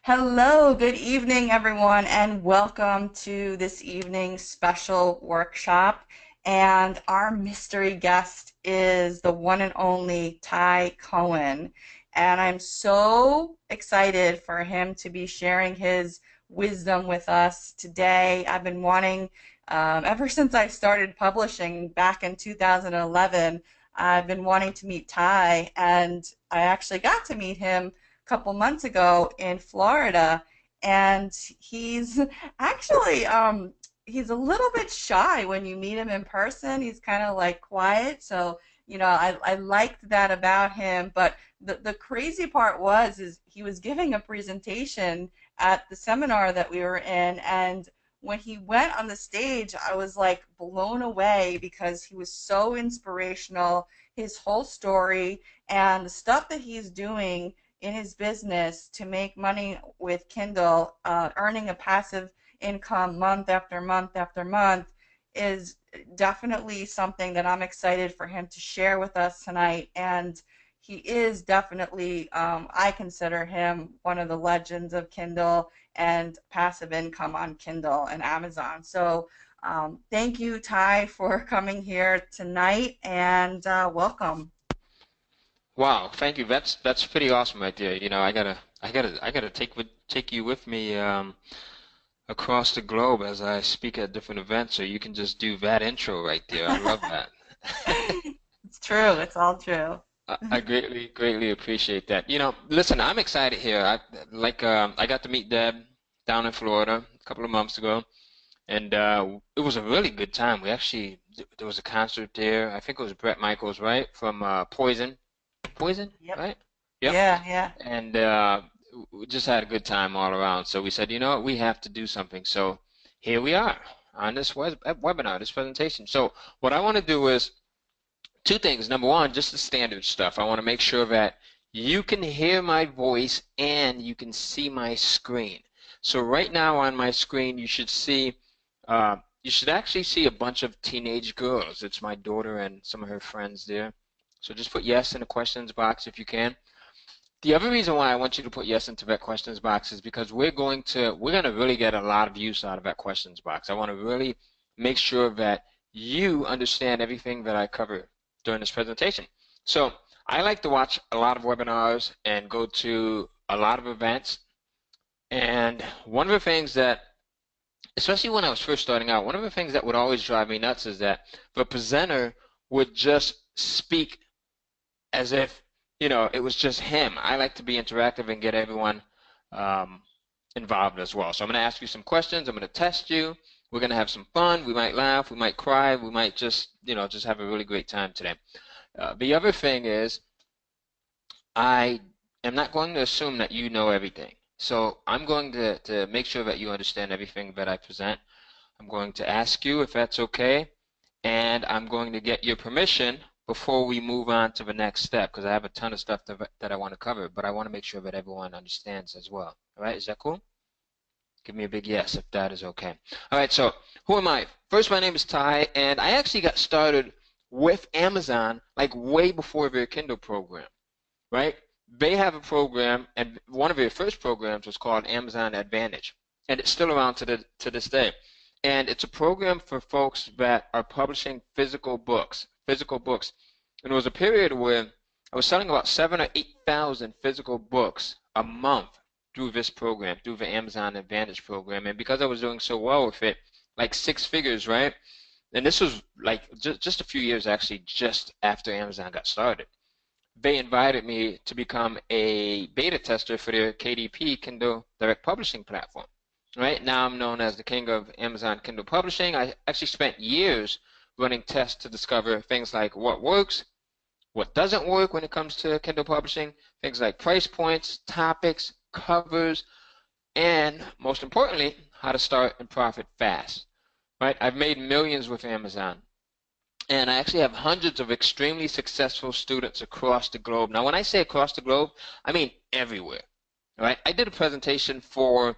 Hello, good evening, everyone, and welcome to this evening's special workshop. And our mystery guest is the one and only Ty Cohen. And I'm so excited for him to be sharing his wisdom with us today. I've been wanting, ever since I started publishing back in 2011, I've been wanting to meet Ty, and I actually got to meet him couple months ago in Florida, and he's actually he's a little bit shy when you meet him in person. He's kind of like quiet, so I liked that about him. But the crazy part is he was giving a presentation at the seminar that we were in, and when he went on the stage, I was like blown away because he was so inspirational. His whole story and the stuff that he's doing in his business to make money with Kindle, earning a passive income month after month after month, is definitely something that I'm excited for him to share with us tonight. And he is definitely, I consider him one of the legends of Kindle and passive income on Kindle and Amazon. So thank you, Ty, for coming here tonight, and welcome. Wow, thank you. That's pretty awesome right there. I gotta take you with me across the globe as I speak at different events, so you can just do that intro right there. I love that. It's true. It's all true. I greatly appreciate that. Listen, I'm excited here. I got to meet Deb down in Florida a couple of months ago, and it was a really good time. There was a concert there. I think it was Brett Michaels, right, from Poison. Poison, Yep. right? Yep. Yeah, yeah. And we just had a good time all around. So we said, you know what, we have to do something. So here we are on this webinar, this presentation. So what I want to do is two things. Number one, just the standard stuff. I want to make sure that you can hear my voice and you can see my screen. So right now on my screen, you should actually see a bunch of teenage girls. It's my daughter and some of her friends there. So just put yes in the questions box if you can. The other reason why I want you to put yes into that questions box is because we're gonna really get a lot of use out of that questions box. I want to really make sure that you understand everything that I cover during this presentation. So I like to watch a lot of webinars and go to a lot of events. And one of the things that, especially when I was first starting out, one of the things that would always drive me nuts is that the presenter would just speak as if, it was just him. I like to be interactive and get everyone um, involved as well. So I'm going to ask you some questions. I'm going to test you. We're going to have some fun. We might laugh. We might cry. We might just have a really great time today. The other thing is, I am not going to assume that you know everything. So I'm going to make sure that you understand everything that I present. I'm going to ask you if that's okay, and I'm going to get your permission before we move on to the next step, because I have a ton of stuff that I want to cover, but I want to make sure that everyone understands as well. All right, is that cool? Give me a big yes if that is okay. All right, so who am I? First, my name is Ty, and I actually got started with Amazon like way before their Kindle program, right? They have a program, and one of their first programs was called Amazon Advantage, and it's still around to this day. And it's a program for folks that are publishing physical books. And it was a period where I was selling about 7,000 or 8,000 physical books a month through this program, through the Amazon Advantage program. And because I was doing so well with it, like six figures, right? And this was like just a few years actually, just after Amazon got started. They invited me to become a beta tester for their KDP, Kindle Direct Publishing platform. Right now I'm known as the king of Amazon Kindle Publishing. I actually spent years running tests to discover things like what works, what doesn't work when it comes to Kindle publishing, things like price points, topics, covers, and most importantly, how to start and profit fast. Right? I've made millions with Amazon. And I actually have hundreds of extremely successful students across the globe. Now, when I say across the globe, I mean everywhere. Right? I did a presentation for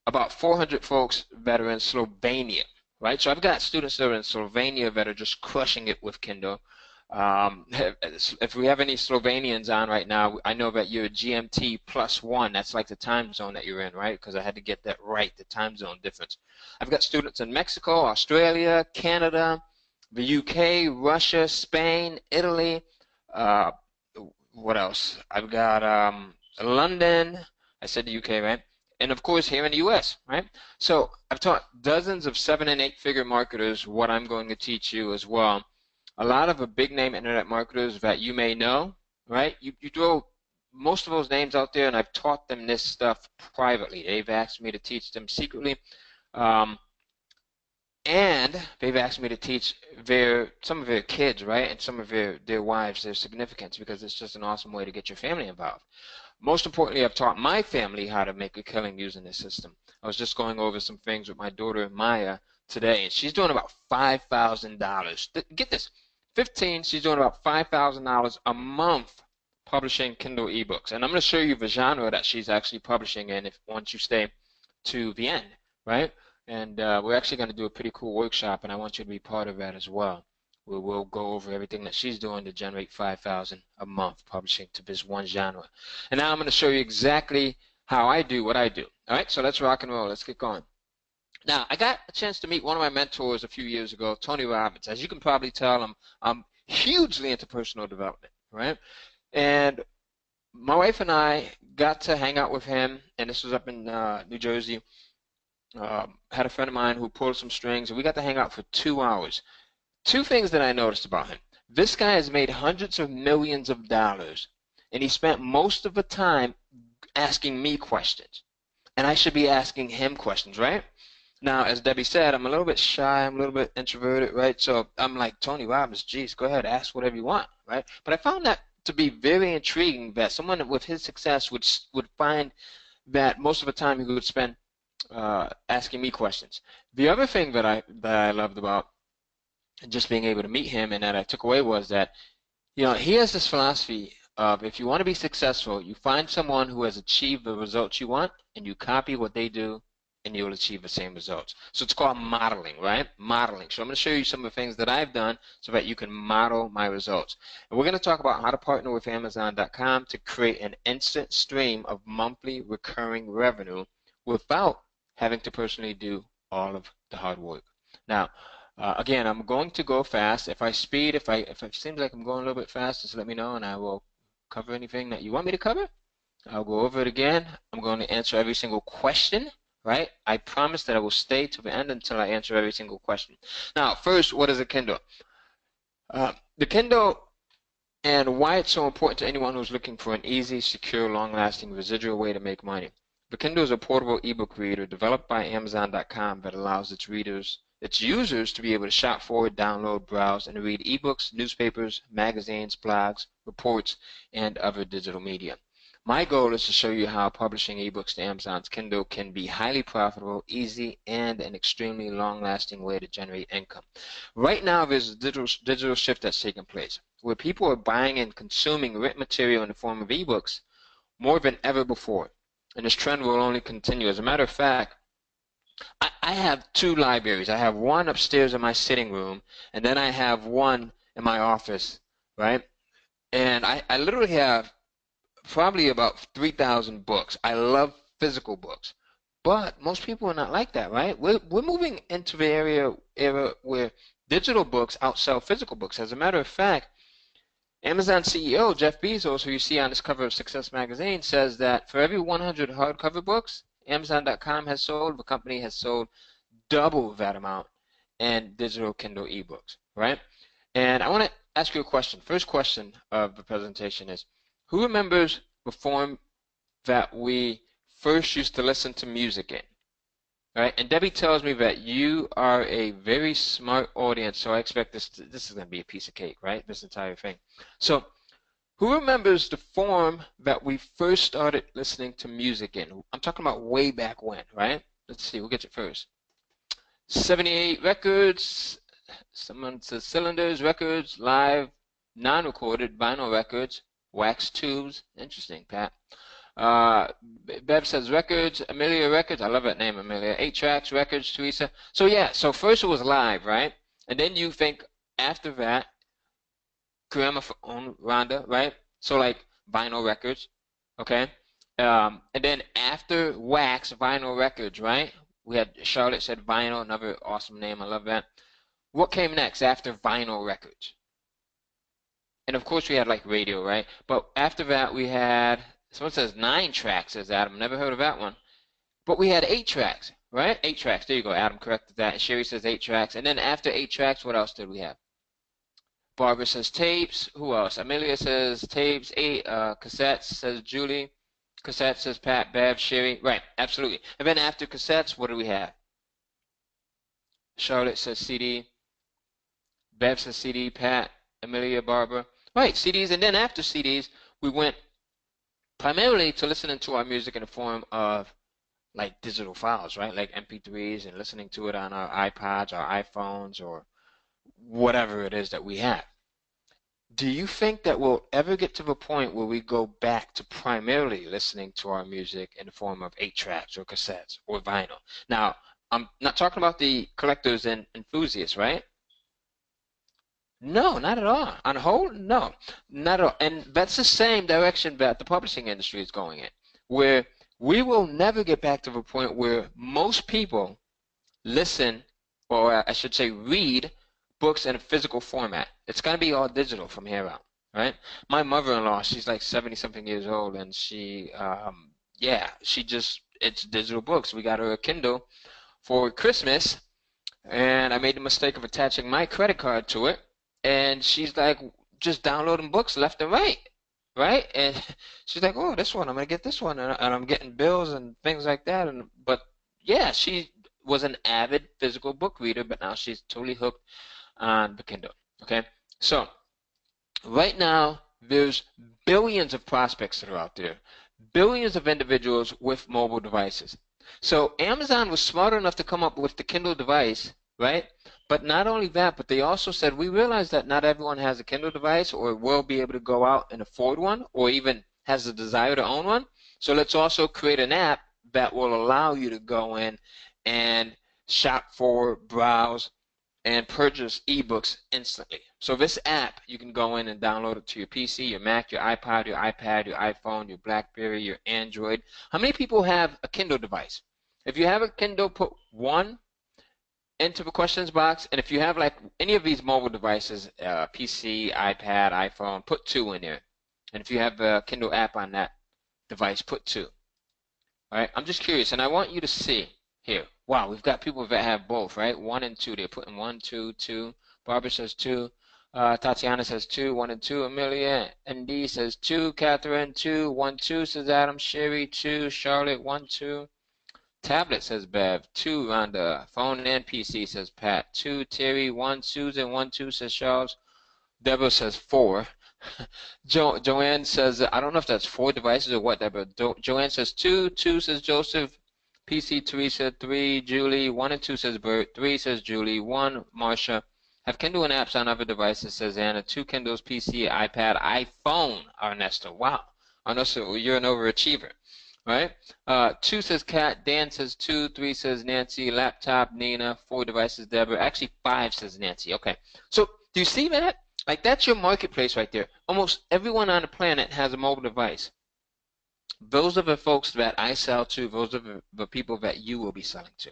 about 400 folks that are in Slovenia, right? So I've got students that are in Slovenia that are just crushing it with Kindle. If we have any Slovenians on right now, I know that you're GMT +1. That's like the time zone that you're in, right? Because I had to get that right, the time zone difference. I've got students in Mexico, Australia, Canada, the UK, Russia, Spain, Italy. Uh, what else? I've got London. I said the UK, right? And of course here in the US, right? So I've taught dozens of 7- and 8-figure marketers what I'm going to teach you as well. A lot of the big name internet marketers that you may know, right? You throw most of those names out there, and I've taught them this stuff privately. They've asked me to teach them secretly. Um, and they've asked me to teach some of their kids, right, and some of their wives, their significance, because it's just an awesome way to get your family involved. Most importantly, I've taught my family how to make a killing using this system. I was just going over some things with my daughter Maya today, and she's doing about $5,000. Get this, 15, she's doing about $5,000 a month publishing Kindle ebooks. And I'm going to show you the genre that she's actually publishing in once you stay to the end, right? And we're actually going to do a pretty cool workshop, and I want you to be part of that as well. We'll go over everything that she's doing to generate $5,000 a month publishing to this one genre. And now I'm going to show you exactly how I do what I do. All right, so let's rock and roll. Let's get going. Now, I got a chance to meet one of my mentors a few years ago, Tony Robbins. As you can probably tell, I'm hugely into personal development, right? And my wife and I got to hang out with him, and this was up in New Jersey. Had a friend of mine who pulled some strings, and we got to hang out for 2 hours. Two things that I noticed about him. This guy has made hundreds of millions of dollars, and he spent most of the time asking me questions. And I should be asking him questions, right? Now, as Debbie said, I'm a little bit shy, I'm a little bit introverted, right? So I'm like, Tony Robbins, geez, go ahead, ask whatever you want, right? But I found that to be very intriguing, that someone with his success would find that most of the time he would spend asking me questions. The other thing that I loved about just being able to meet him and that I took away was that, he has this philosophy of, if you want to be successful, you find someone who has achieved the results you want and you copy what they do and you'll achieve the same results. So it's called modeling, right? Modeling. So I'm going to show you some of the things that I've done so that you can model my results. And we're going to talk about how to partner with Amazon.com to create an instant stream of monthly recurring revenue without having to personally do all of the hard work. Now, again, I'm going to go fast. If I speed, if it seems like I'm going a little bit fast, just let me know and I will cover anything that you want me to cover. I'll go over it again. I'm going to answer every single question, right? I promise that I will stay to the end until I answer every single question. Now, first, what is a Kindle? The Kindle and why it's so important to anyone who's looking for an easy, secure, long-lasting, residual way to make money. The Kindle is a portable ebook reader developed by Amazon.com that allows its users to be able to shop forward, download, browse, and read ebooks, newspapers, magazines, blogs, reports, and other digital media. My goal is to show you how publishing ebooks to Amazon's Kindle can be highly profitable, easy, and an extremely long-lasting way to generate income. Right now, there's a digital shift that's taking place, where people are buying and consuming written material in the form of ebooks more than ever before. And this trend will only continue. As a matter of fact, I have 2 libraries. I have one upstairs in my sitting room, and then I have one in my office, right? And I literally have probably about 3,000 books. I love physical books. But most people are not like that, right? We're moving into the era where digital books outsell physical books. As a matter of fact, Amazon CEO Jeff Bezos, who you see on this cover of Success Magazine, says that for every 100 hardcover books Amazon.com has sold, the company has sold double that amount in digital Kindle ebooks, right? And I want to ask you a question. First question of the presentation is, who remembers the form that we first used to listen to music in? Right? And Debbie tells me that you are a very smart audience, so I expect this is going to be a piece of cake, right? This entire thing. So, who remembers the form that we first started listening to music in? I'm talking about way back when, right? Let's see, we'll get you first. 78 records, someone says cylinders, records, live, non-recorded, vinyl records, wax tubes. Interesting, Pat. Bev says records, Amelia Records. I love that name, Amelia. 8-tracks, records, Teresa. So yeah, so first it was live, right? And then you think after that, gramophone, Rhonda, right? So like vinyl records, okay? And then after wax, vinyl records, right? We had Charlotte said vinyl, another awesome name. I love that. What came next after vinyl records? And of course we had like radio, right? But after that we had, someone says 9 tracks, says Adam. Never heard of that one. But we had 8 tracks, right? 8 tracks. There you go. Adam corrected that. And Sherry says 8 tracks. And then after 8 tracks, what else did we have? Barbara says tapes. Who else? Amelia says tapes. 8 cassettes, says Julie. Cassettes, says Pat, Bev, Sherry. Right, absolutely. And then after cassettes, what do we have? Charlotte says CD. Bev says CD. Pat, Amelia, Barbara. Right, CDs. And then after CDs, we went primarily to listening to our music in the form of like digital files, right? Like MP3s, and listening to it on our iPods, our iPhones, or whatever it is that we have. Do you think that we'll ever get to the point where we go back to primarily listening to our music in the form of 8 tracks or cassettes or vinyl? Now, I'm not talking about the collectors and enthusiasts, right? No, not at all. On the whole, no, not at all. And that's the same direction that the publishing industry is going in, where we will never get back to the point where most people listen, or I should say read, books in a physical format. It's going to be all digital from here out, right? My mother-in-law, she's like 70-something years old, and yeah, it's digital books. We got her a Kindle for Christmas, and I made the mistake of attaching my credit card to it, and she's like just downloading books left and right, right? And she's like, oh, this one, I'm gonna get this one, and I'm getting bills and things like that. But yeah, she was an avid physical book reader, but now she's totally hooked on the Kindle. Okay, so right now there's billions of prospects that are out there, billions of individuals with mobile devices. So Amazon was smart enough to come up with the Kindle device, right? But not only that, but they also said, we realize that not everyone has a Kindle device or will be able to go out and afford one, or even has the desire to own one. So let's also create an app that will allow you to go in and shop for, browse, and purchase ebooks instantly. So this app, you can go in and download it to your PC, your Mac, your iPod, your iPad, your iPhone, your BlackBerry, your Android. How many people have a Kindle device? If you have a Kindle, put 1 into the questions box, and if you have like any of these mobile devices, PC, iPad, iPhone, put 2 in there. And if you have a Kindle app on that device, put 2. All right, I'm just curious, and I want you to see here. Wow, we've got people that have both, right? 1 and 2. They're putting 1, 2, 2. Barbara says 2. Tatiana says 2, 1 and 2. Amelia ND says 2. Catherine 2, 1, 2 says Adam. Sherry 2. Charlotte 1, 2. Tablet says Bev. 2. Rhonda. Phone and PC says Pat. 2. Terry 1. Susan 1, 2 says Charles. Deborah says 4. Joanne says, I don't know if that's 4 devices or what, Deborah. Joanne says 2. 2 says Joseph. PC Teresa 3. Julie 1 and 2 says Bert. 3 says Julie. 1 Marcia. Have Kindle and apps on other devices says Anna. 2 Kindles, PC, iPad, iPhone. Ernesto. Wow. Ernesto, you're an overachiever. Right? 2 says Kat. Dan says 2. 3 says Nancy. Laptop, Nina. 4 devices, Deborah. Actually 5 says Nancy. Okay. So do you see that? Like, that's your marketplace right there. Almost everyone on the planet has a mobile device. Those are the folks that I sell to. Those are the people that you will be selling to.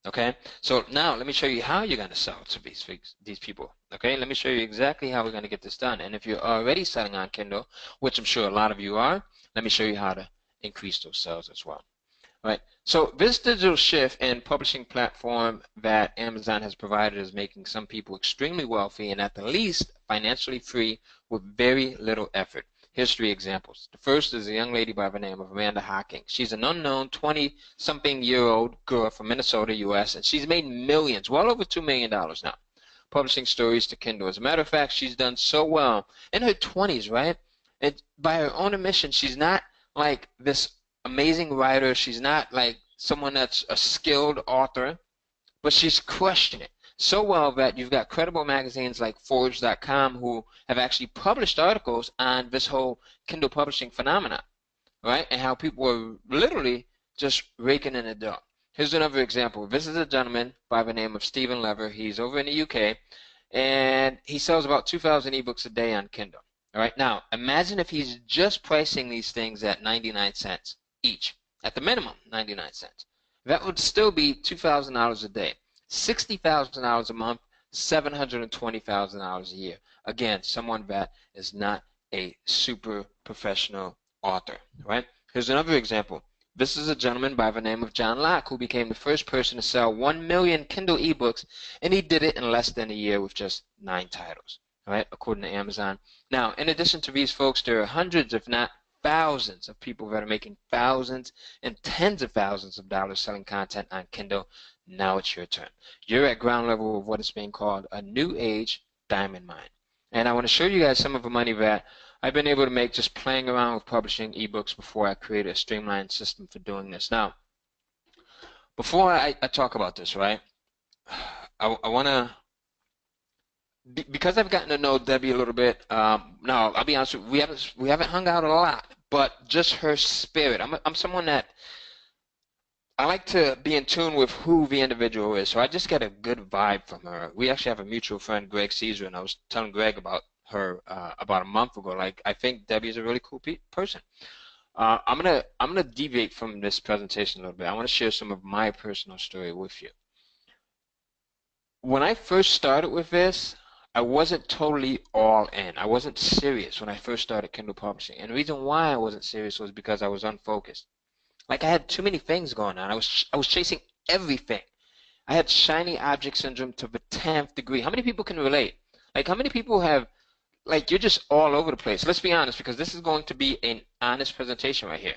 Okay? So now let me show you how you're going to sell to these people. Okay? Let me show you exactly how we're going to get this done. And if you're already selling on Kindle, which I'm sure a lot of you are, let me show you how to increase those sales as well. All right? So this digital shift and publishing platform that Amazon has provided is making some people extremely wealthy and at the least financially free with very little effort. Here's 3 examples. The first is a young lady by the name of Amanda Hocking. She's an unknown 20-something-year-old girl from Minnesota, U.S., and she's made millions, well over $2 million now, publishing stories to Kindle. As a matter of fact, she's done so well in her 20s, right? And by her own admission, she's not like this amazing writer. She's not like someone that's a skilled author, but she's crushing it so well that you've got credible magazines like Forbes.com who have actually published articles on this whole Kindle publishing phenomenon, right? And how people are literally just raking in the dough. Here's another example. This is a gentleman by the name of Stephen Lever. He's over in the UK. and he sells about 2,000 ebooks a day on Kindle. All right, now imagine if he's just pricing these things at 99 cents each, at the minimum 99 cents. That would still be $2,000 a day, $60,000 a month, $720,000 a year. Again, someone that is not a super professional author, right? Here's another example. This is a gentleman by the name of John Locke who became the first person to sell 1 million Kindle ebooks, and he did it in less than a year with just 9 titles, right, according to Amazon. Now, in addition to these folks, there are hundreds, if not thousands, of people that are making thousands and tens of thousands of dollars selling content on Kindle. Now it's your turn. You're at ground level of what is being called a new age diamond mine. And I want to show you guys some of the money that I've been able to make just playing around with publishing ebooks before I created a streamlined system for doing this. Now, before I talk about this, right, I want to, because I've gotten to know Debbie a little bit. Now, I'll be honest with you, we haven't hung out a lot, but just her spirit. I'm someone that I like to be in tune with who the individual is, so I just get a good vibe from her. We actually have a mutual friend, Greg Caesar, and I was telling Greg about her about a month ago. Like, I think Debbie is a really cool person. I'm gonna deviate from this presentation a little bit. I want to share some of my personal story with you. When I first started with this, I wasn't totally all in. I wasn't serious when I first started Kindle publishing, and the reason why I wasn't serious was because I was unfocused. Like, I had too many things going on. I was chasing everything. I had shiny object syndrome to the 10th degree. How many people can relate? Like, how many people have, like, you're just all over the place? Let's be honest, because this is going to be an honest presentation right here.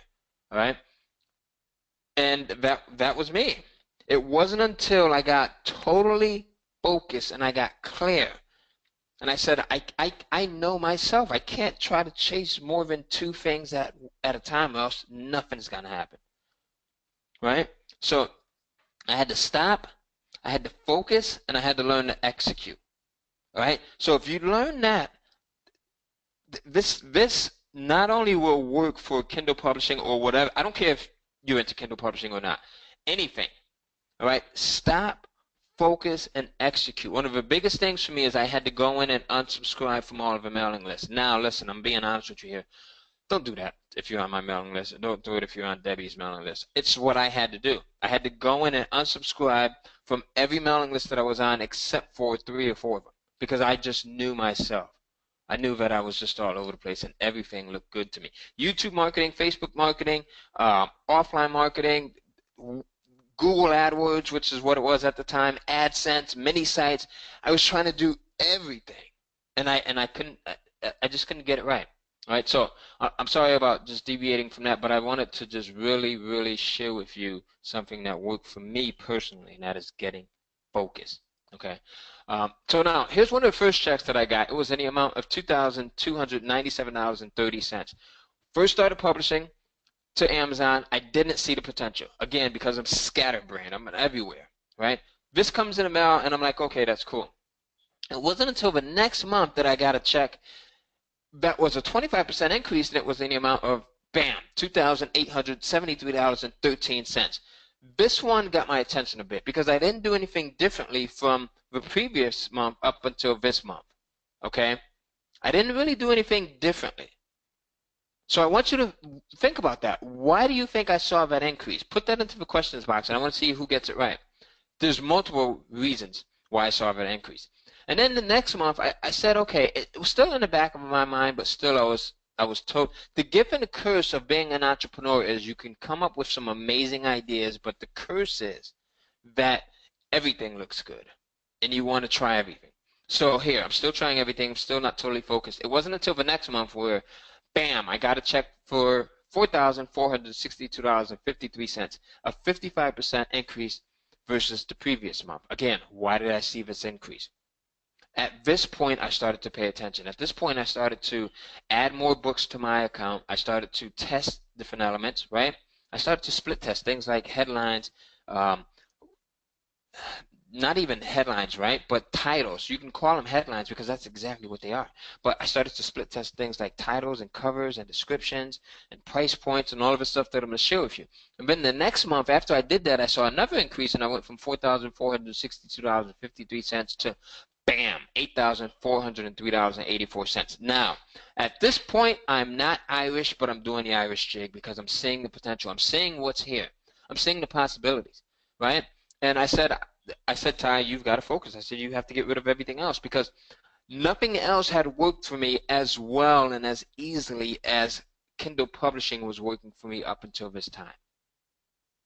All right? And that was me. It wasn't until I got totally focused and I got clear. And I said, I know myself. I can't try to chase more than 2 things at a time, or else nothing's going to happen. Right? So I had to stop, I had to focus, and I had to learn to execute. All right? So if you learn that, this not only will work for Kindle publishing or whatever. I don't care if you're into Kindle publishing or not. Anything. All right? Stop, focus, and execute. One of the biggest things for me is I had to go in and unsubscribe from all of the mailing lists. Now, listen, I'm being honest with you here. Don't do that if you're on my mailing list. Don't do it if you're on Debbie's mailing list. It's what I had to do. I had to go in and unsubscribe from every mailing list that I was on except for 3 or 4 of them, because I just knew myself. I knew that I was just all over the place and everything looked good to me. YouTube marketing, Facebook marketing, offline marketing, Google AdWords, which is what it was at the time, AdSense, mini sites. I was trying to do everything, and I couldn't. I just couldn't get it right. All right, so I'm sorry about just deviating from that, but I wanted to just really, really share with you something that worked for me personally, and that is getting focused. Okay, so now here's one of the first checks that I got. It was in the amount of $2,297.30. First started publishing to Amazon. I didn't see the potential, again, because I'm scatterbrained. I'm everywhere, right? This comes in the mail, and I'm like, okay, that's cool. It wasn't until the next month that I got a check that was a 25% increase, and it was in the amount of, bam, $2,873.13. This one got my attention a bit because I didn't do anything differently from the previous month up until this month, okay? I didn't really do anything differently. So I want you to think about that. Why do you think I saw that increase? Put that into the questions box, and I want to see who gets it right. There's multiple reasons why I saw that increase. And then the next month, I said, okay, it was still in the back of my mind, but still I was told. The gift and the curse of being an entrepreneur is you can come up with some amazing ideas, but the curse is that everything looks good, and you want to try everything. So here, I'm still trying everything. I'm still not totally focused. It wasn't until the next month where, bam, I got a check for $4,462.53, a 55% increase versus the previous month. Again, why did I see this increase? At this point, I started to pay attention. At this point, I started to add more books to my account. I started to test different elements, right? I started to split test things like headlines, not even headlines, right? But titles. You can call them headlines because that's exactly what they are. But I started to split test things like titles and covers and descriptions and price points and all of the stuff that I'm going to share with you. And then the next month, after I did that, I saw another increase, and I went from $4,462.53 to Bam, $8,403.84. Now, at this point, I'm not Irish, but I'm doing the Irish jig because I'm seeing the potential. I'm seeing what's here. I'm seeing the possibilities, right? And I said, Ty, you've got to focus. I said, you have to get rid of everything else because nothing else had worked for me as well and as easily as Kindle publishing was working for me up until this time.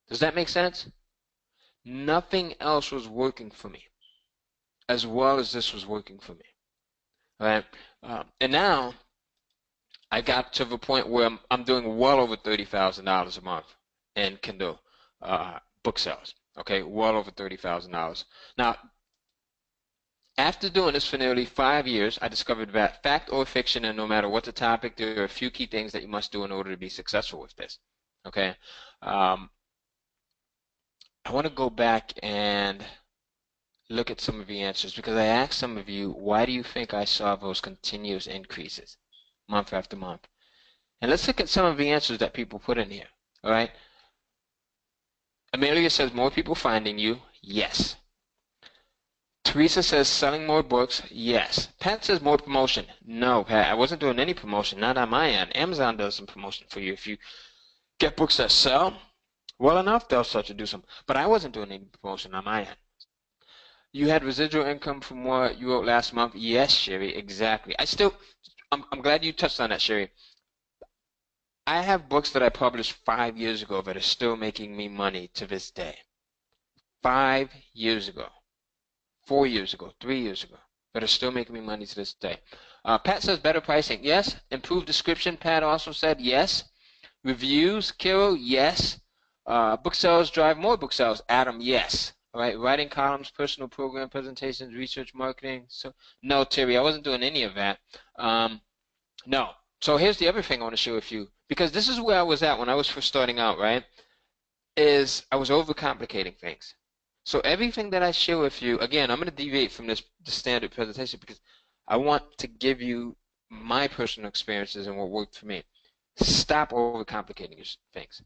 Does that make sense? Nothing else was working for me as well as this was working for me, right? And now I got to the point where I'm doing well over $30,000 a month in Kindle book sales. Okay, well over $30,000. Now, after doing this for nearly 5 years, I discovered that fact or fiction, and no matter what the topic, there are a few key things that you must do in order to be successful with this. Okay, I want to go back and look at some of the answers because I asked some of you, why do you think I saw those continuous increases month after month? And let's look at some of the answers that people put in here. All right. Amelia says more people finding you. Yes. Teresa says selling more books. Yes. Pat says more promotion. No, Pat, I wasn't doing any promotion, not on my end. Amazon does some promotion for you. If you get books that sell well enough, they'll start to do some. But I wasn't doing any promotion on my end. You had residual income from what you wrote last month. Yes, Sherry, exactly. I'm glad you touched on that, Sherry. I have books that I published 5 years ago that are still making me money to this day. 5 years ago, 4 years ago, 3 years ago, that are still making me money to this day. Pat says better pricing. Yes. Improved description. Pat also said yes. Reviews. Kiro, yes. Book sales drive more book sales. Adam, yes. All right. Writing columns, personal program presentations, research, marketing. So no, Terry, I wasn't doing any of that. No. So here's the other thing I want to share with you, because this is where I was at when I was first starting out, right? Is I was overcomplicating things. So everything that I share with you, again, I'm going to deviate from the standard presentation because I want to give you my personal experiences and what worked for me. Stop overcomplicating things,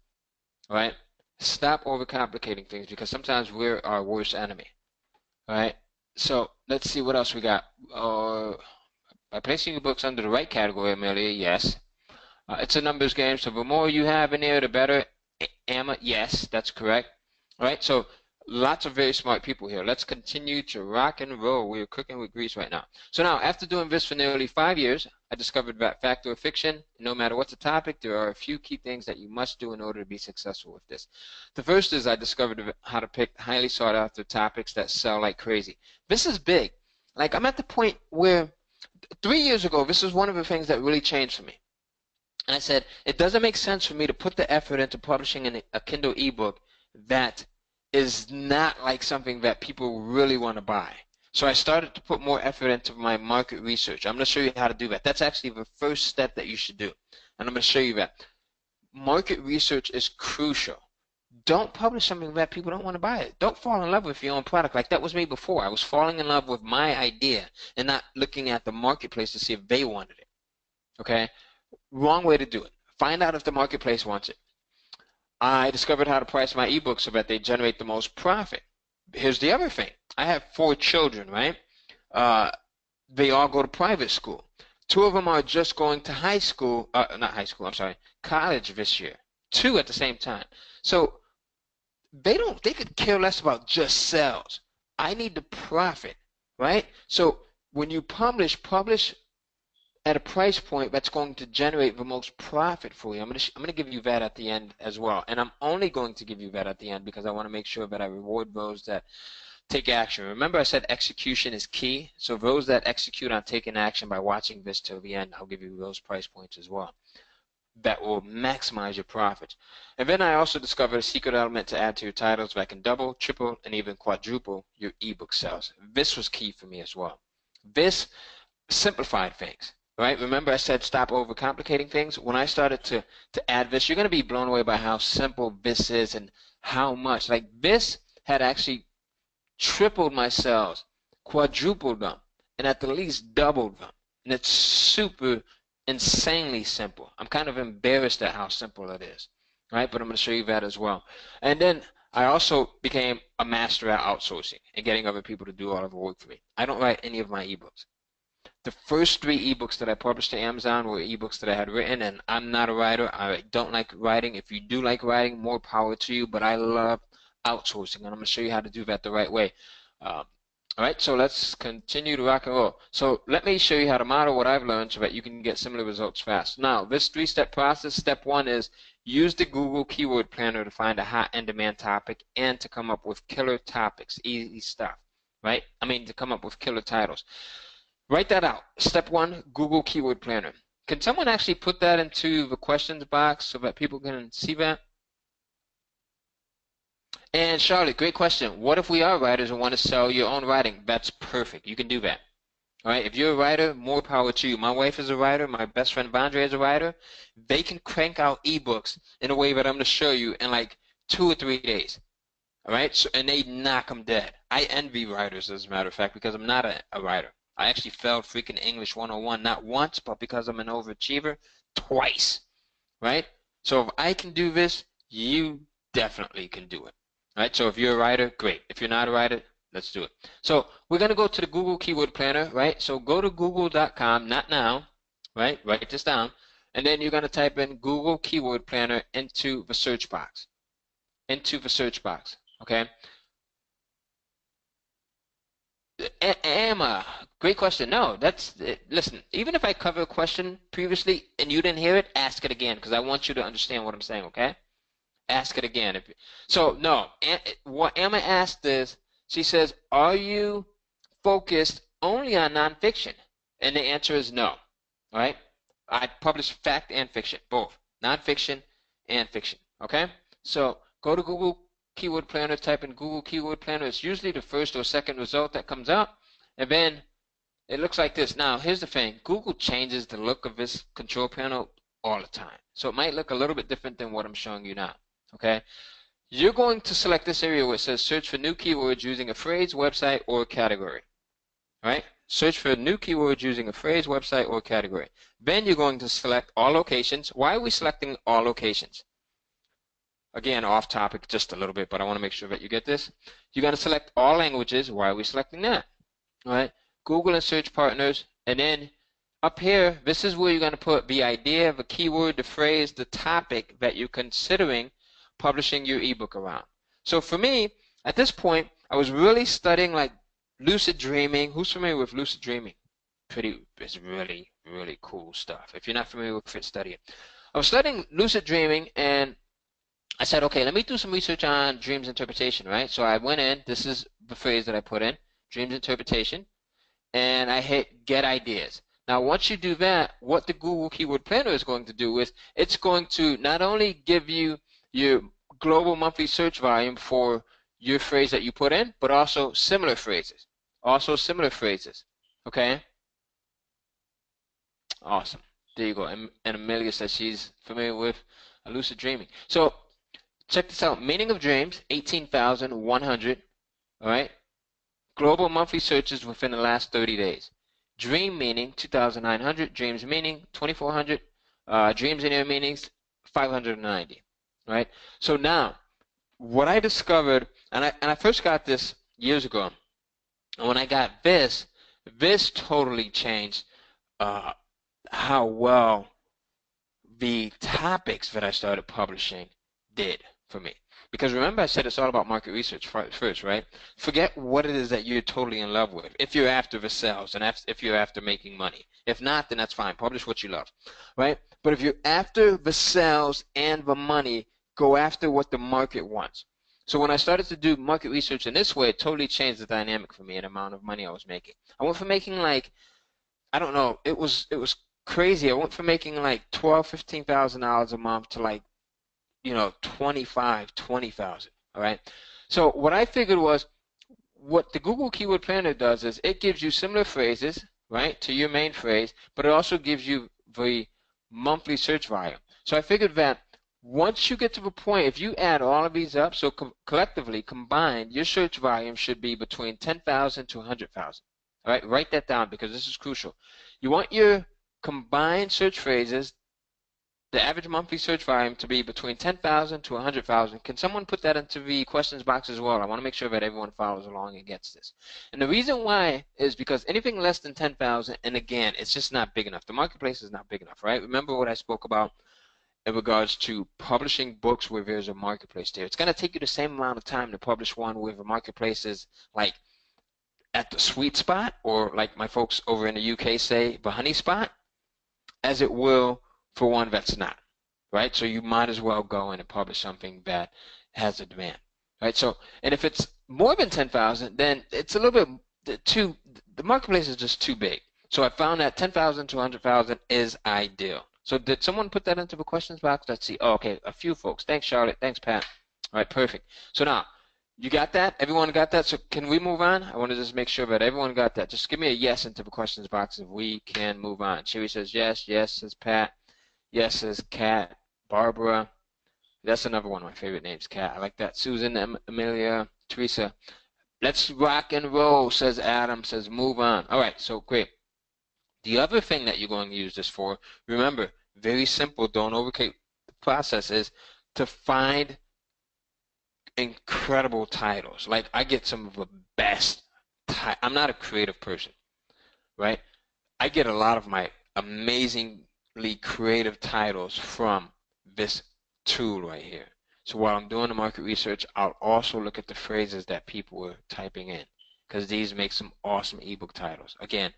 all right? Stop overcomplicating things because sometimes we're our worst enemy, all right? So let's see what else we got. By placing your books under the right category, Amelia, yes. It's a numbers game, so the more you have in there, the better. Emma, yes, that's correct. All right, so lots of very smart people here. Let's continue to rock and roll. We're cooking with grease right now. So now, after doing this for nearly 5 years, I discovered that fact or fiction, no matter what the topic, there are a few key things that you must do in order to be successful with this. The first is I discovered how to pick highly sought after topics that sell like crazy. This is big. Like, I'm at the point where 3 years ago, this is one of the things that really changed for me. And I said, it doesn't make sense for me to put the effort into publishing a Kindle ebook that is not like something that people really want to buy. So I started to put more effort into my market research. I'm going to show you how to do that. That's actually the first step that you should do. And I'm going to show you that. Market research is crucial. Don't publish something that people don't want to buy it. Don't fall in love with your own product like that was me before. I was falling in love with my idea and not looking at the marketplace to see if they wanted it. Okay? Wrong way to do it. Find out if the marketplace wants it. I discovered how to price my ebooks so that they generate the most profit. Here's the other thing. I have 4 children, right? They all go to private school. 2 of them are just going to high school, not high school, I'm sorry, college this year. 2 at the same time. So they could care less about just sales. I need the profit, right? So when you publish at a price point that's going to generate the most profit for you. I'm going to give you that at the end as well. And I'm only going to give you that at the end because I want to make sure that I reward those that take action. Remember I said execution is key. So those that execute on taking action by watching this till the end, I'll give you those price points as well. That will maximize your profits. And then I also discovered a secret element to add to your titles that can double, triple, and even quadruple your ebook sales. This was key for me as well. This simplified things. Right? Remember I said stop overcomplicating things? When I started to add this, you're going to be blown away by how simple this is and how much. Like this had actually tripled my sales, quadrupled them, and at the least doubled them. And it's super insanely simple. I'm kind of embarrassed at how simple it is. Right? But I'm going to show you that as well. And then I also became a master at outsourcing and getting other people to do all of the work for me. I don't write any of my ebooks. The first 3 ebooks that I published to Amazon were ebooks that I had written, and I'm not a writer. I don't like writing. If you do like writing, more power to you, but I love outsourcing, and I'm going to show you how to do that the right way. Um, all right, so let's continue to rock and roll. So let me show you how to model what I've learned so that you can get similar results fast. Now, this 3-step process, step 1 is use the Google Keyword Planner to find a hot and demand topic and to come up with killer topics, easy stuff, right? I mean, to come up with killer titles. Write that out. Step 1, Google Keyword Planner. Can someone actually put that into the questions box so that people can see that? And Charlotte, great question. What if we are writers and want to sell your own writing? That's perfect. You can do that. All right. If you're a writer, more power to you. My wife is a writer. My best friend Vondre is a writer. They can crank out ebooks in a way that I'm going to show you in like 2 or 3 days. All right. So, and they knock them dead. I envy writers, as a matter of fact, because I'm not a writer. I actually failed freaking English 101, not once, but because I'm an overachiever, twice. Right? So if I can do this, you definitely can do it. All right, so if you're a writer, great. If you're not a writer, let's do it. So we're going to go to the Google Keyword Planner, right? So go to google.com, not now, right? Write this down. And then you're going to type in Google Keyword Planner into the search box. Into the search box, okay? Emma, great question. No, that's, listen, even if I cover a question previously and you didn't hear it, ask it again because I want you to understand what I'm saying, okay? Ask it again. So, no, what Emma asked is, she says, are you focused only on nonfiction? And the answer is no, all right? I publish fact and fiction, both, nonfiction and fiction, okay? So go to Google Keyword Planner, type in Google Keyword Planner. It's usually the first or second result that comes up, and then it looks like this. Now, here's the thing. Google changes the look of this control panel all the time. So it might look a little bit different than what I'm showing you now. Okay, you're going to select this area where it says search for new keywords using a phrase, website, or category. All right, search for new keywords using a phrase, website, or category. Then you're going to select all locations. Why are we selecting all locations? Again, off topic just a little bit, but I want to make sure that you get this. You're going to select all languages. Why are we selecting that? All right, Google and search partners, and then up here, this is where you're going to put the idea, the keyword, the phrase, the topic that you're considering publishing your ebook around. So for me, at this point, I was really studying like lucid dreaming. Who's familiar with lucid dreaming? It's really, really cool stuff. If you're not familiar with it, study it. I was studying lucid dreaming, and I said, okay, let me do some research on dreams interpretation, right? So I went in, this is the phrase that I put in, dreams interpretation, and I hit get ideas. Now, once you do that, what the Google Keyword Planner is going to do is it's going to not only give you your global monthly search volume for your phrase that you put in, but also similar phrases. Okay? Awesome. There you go. And Amelia says she's familiar with lucid dreaming. So check this out. Meaning of dreams, 18,100. All right? Global monthly searches within the last 30 days. Dream meaning, 2,900. Dreams meaning, 2,400. Dreams and inner meanings, 590. Right? So now, what I discovered, and I first got this years ago, and when I got this totally changed how well the topics that I started publishing did for me. Because remember I said it's all about market research first, right? Forget what it is that you're totally in love with. If you're after the sales and if you're after making money. If not, then that's fine. Publish what you love, right? But if you're after the sales and the money, go after what the market wants. So when I started to do market research in this way, it totally changed the dynamic for me and the amount of money I was making. I went from making like, I don't know, it was crazy. I went from making like $12,000, $15,000 a month to like, you know, 25, 20,000. All right. So what I figured was, what the Google Keyword Planner does is it gives you similar phrases, right, to your main phrase, but it also gives you the monthly search volume. So I figured that once you get to the point, if you add all of these up, so collectively combined, your search volume should be between 10,000 to 100,000. All right, write that down because this is crucial. You want your combined search phrases the average monthly search volume to be between 10,000 to 100,000. Can someone put that into the questions box as well? I want to make sure that everyone follows along and gets this. And the reason why is because anything less than 10,000, and again, it's just not big enough. The marketplace is not big enough, right? Remember what I spoke about in regards to publishing books where there's a marketplace there. It's going to take you the same amount of time to publish one where the marketplace is like at the sweet spot, or like my folks over in the UK say, the honey spot, as it will for one that's not, right? So you might as well go in and publish something that has a demand, right? So, and if it's more than 10,000, then it's a little bit too, the marketplace is just too big. So I found that 10,000 to 100,000 is ideal. So did someone put that into the questions box? Let's see. Oh, okay, a few folks. Thanks, Charlotte. Thanks, Pat. All right, perfect. So now, you got that? Everyone got that? So can we move on? I want to just make sure that everyone got that. Just give me a yes into the questions box if we can move on. Sherry says yes. Yes says Pat. Yes says Kat. Barbara. That's another one of my favorite names, Kat. I like that. Susan, Amelia, Teresa. Let's rock and roll, says Adam. Says move on. All right, so great. The other thing that you're going to use this for, remember, very simple, don't overcomplicate the process, is to find incredible titles. Like, I get some of the best I'm not a creative person, right? I get a lot of my amazingly creative titles from this tool right here. So while I'm doing the market research, I'll also look at the phrases that people are typing in, because these make some awesome ebook titles. Again,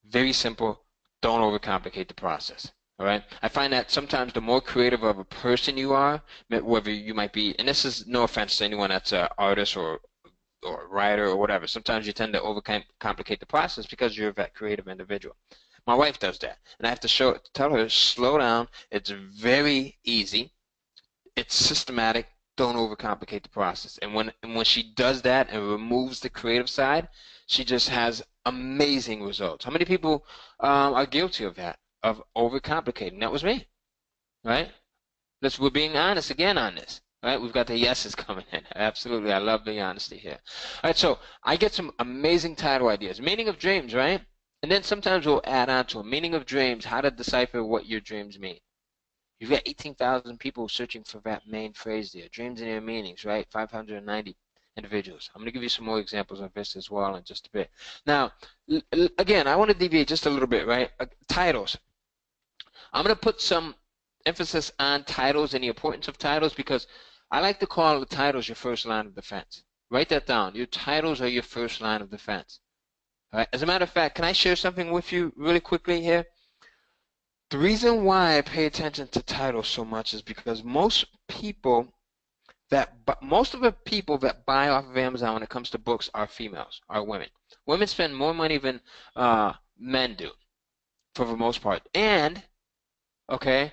very simple, don't overcomplicate the process. All right. I find that sometimes the more creative of a person you are, whether you might be, and this is no offense to anyone that's an artist or a writer or whatever, sometimes you tend to overcomplicate the process because you're that creative individual. My wife does that, and I have to tell her, slow down. It's very easy. It's systematic. Don't overcomplicate the process. And when she does that and removes the creative side, she just has amazing results. How many people are guilty of that? Of overcomplicating. That was me, right? We're being honest again on this, right? We've got the yeses coming in. Absolutely, I love the honesty here. All right, so I get some amazing title ideas. Meaning of dreams, right? And then sometimes we'll add on to a meaning of dreams, how to decipher what your dreams mean. You've got 18,000 people searching for that main phrase there. Dreams and their meanings, right? 590 individuals. I'm going to give you some more examples of this as well in just a bit. Now, again, I want to deviate just a little bit, right? Titles. I'm going to put some emphasis on titles and the importance of titles, because I like to call the titles your first line of defense. Write that down. Your titles are your first line of defense. All right? As a matter of fact, can I share something with you really quickly here? The reason why I pay attention to titles so much is because most of the people that buy off of Amazon when it comes to books are females, are women. Women spend more money than men do, for the most part. And okay,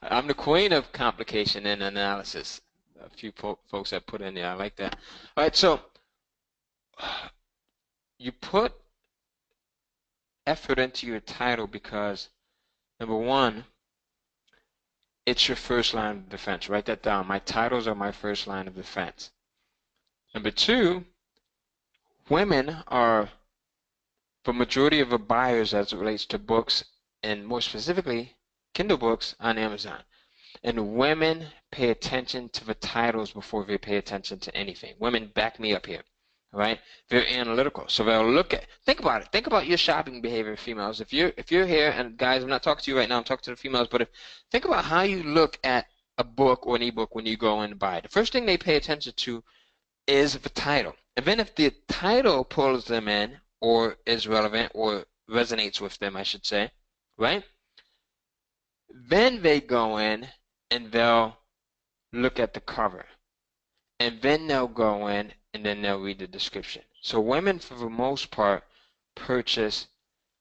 I'm the queen of complication and analysis. A few folks have put in there. I like that. All right, so you put effort into your title because, number one, it's your first line of defense. Write that down. My titles are my first line of defense. Number two, women are the majority of the buyers as it relates to books, and more specifically, Kindle books on Amazon. And women pay attention to the titles before they pay attention to anything. Women, back me up here, all right? They're analytical, so they'll look at. Think about it. Think about your shopping behavior, females. If you're here, and guys, I'm not talking to you right now. I'm talking to the females. But think about how you look at a book or an ebook when you go in to buy it. The first thing they pay attention to is the title, and then if the title pulls them in or is relevant or resonates with them, I should say, right? Then they go in and they'll look at the cover. And then they'll go in and then they'll read the description. So women, for the most part, purchase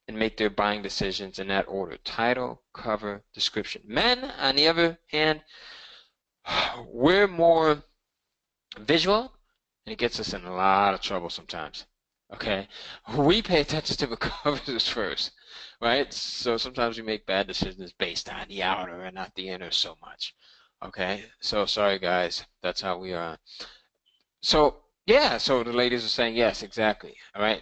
and make their buying decisions in that order: title, cover, description. Men, on the other hand, we're more visual, and it gets us in a lot of trouble sometimes. Okay? We pay attention to the covers first. Right? So sometimes we make bad decisions based on the outer and not the inner so much. Okay? So sorry guys, that's how we are. So Yeah, so the ladies are saying yes, exactly. All right.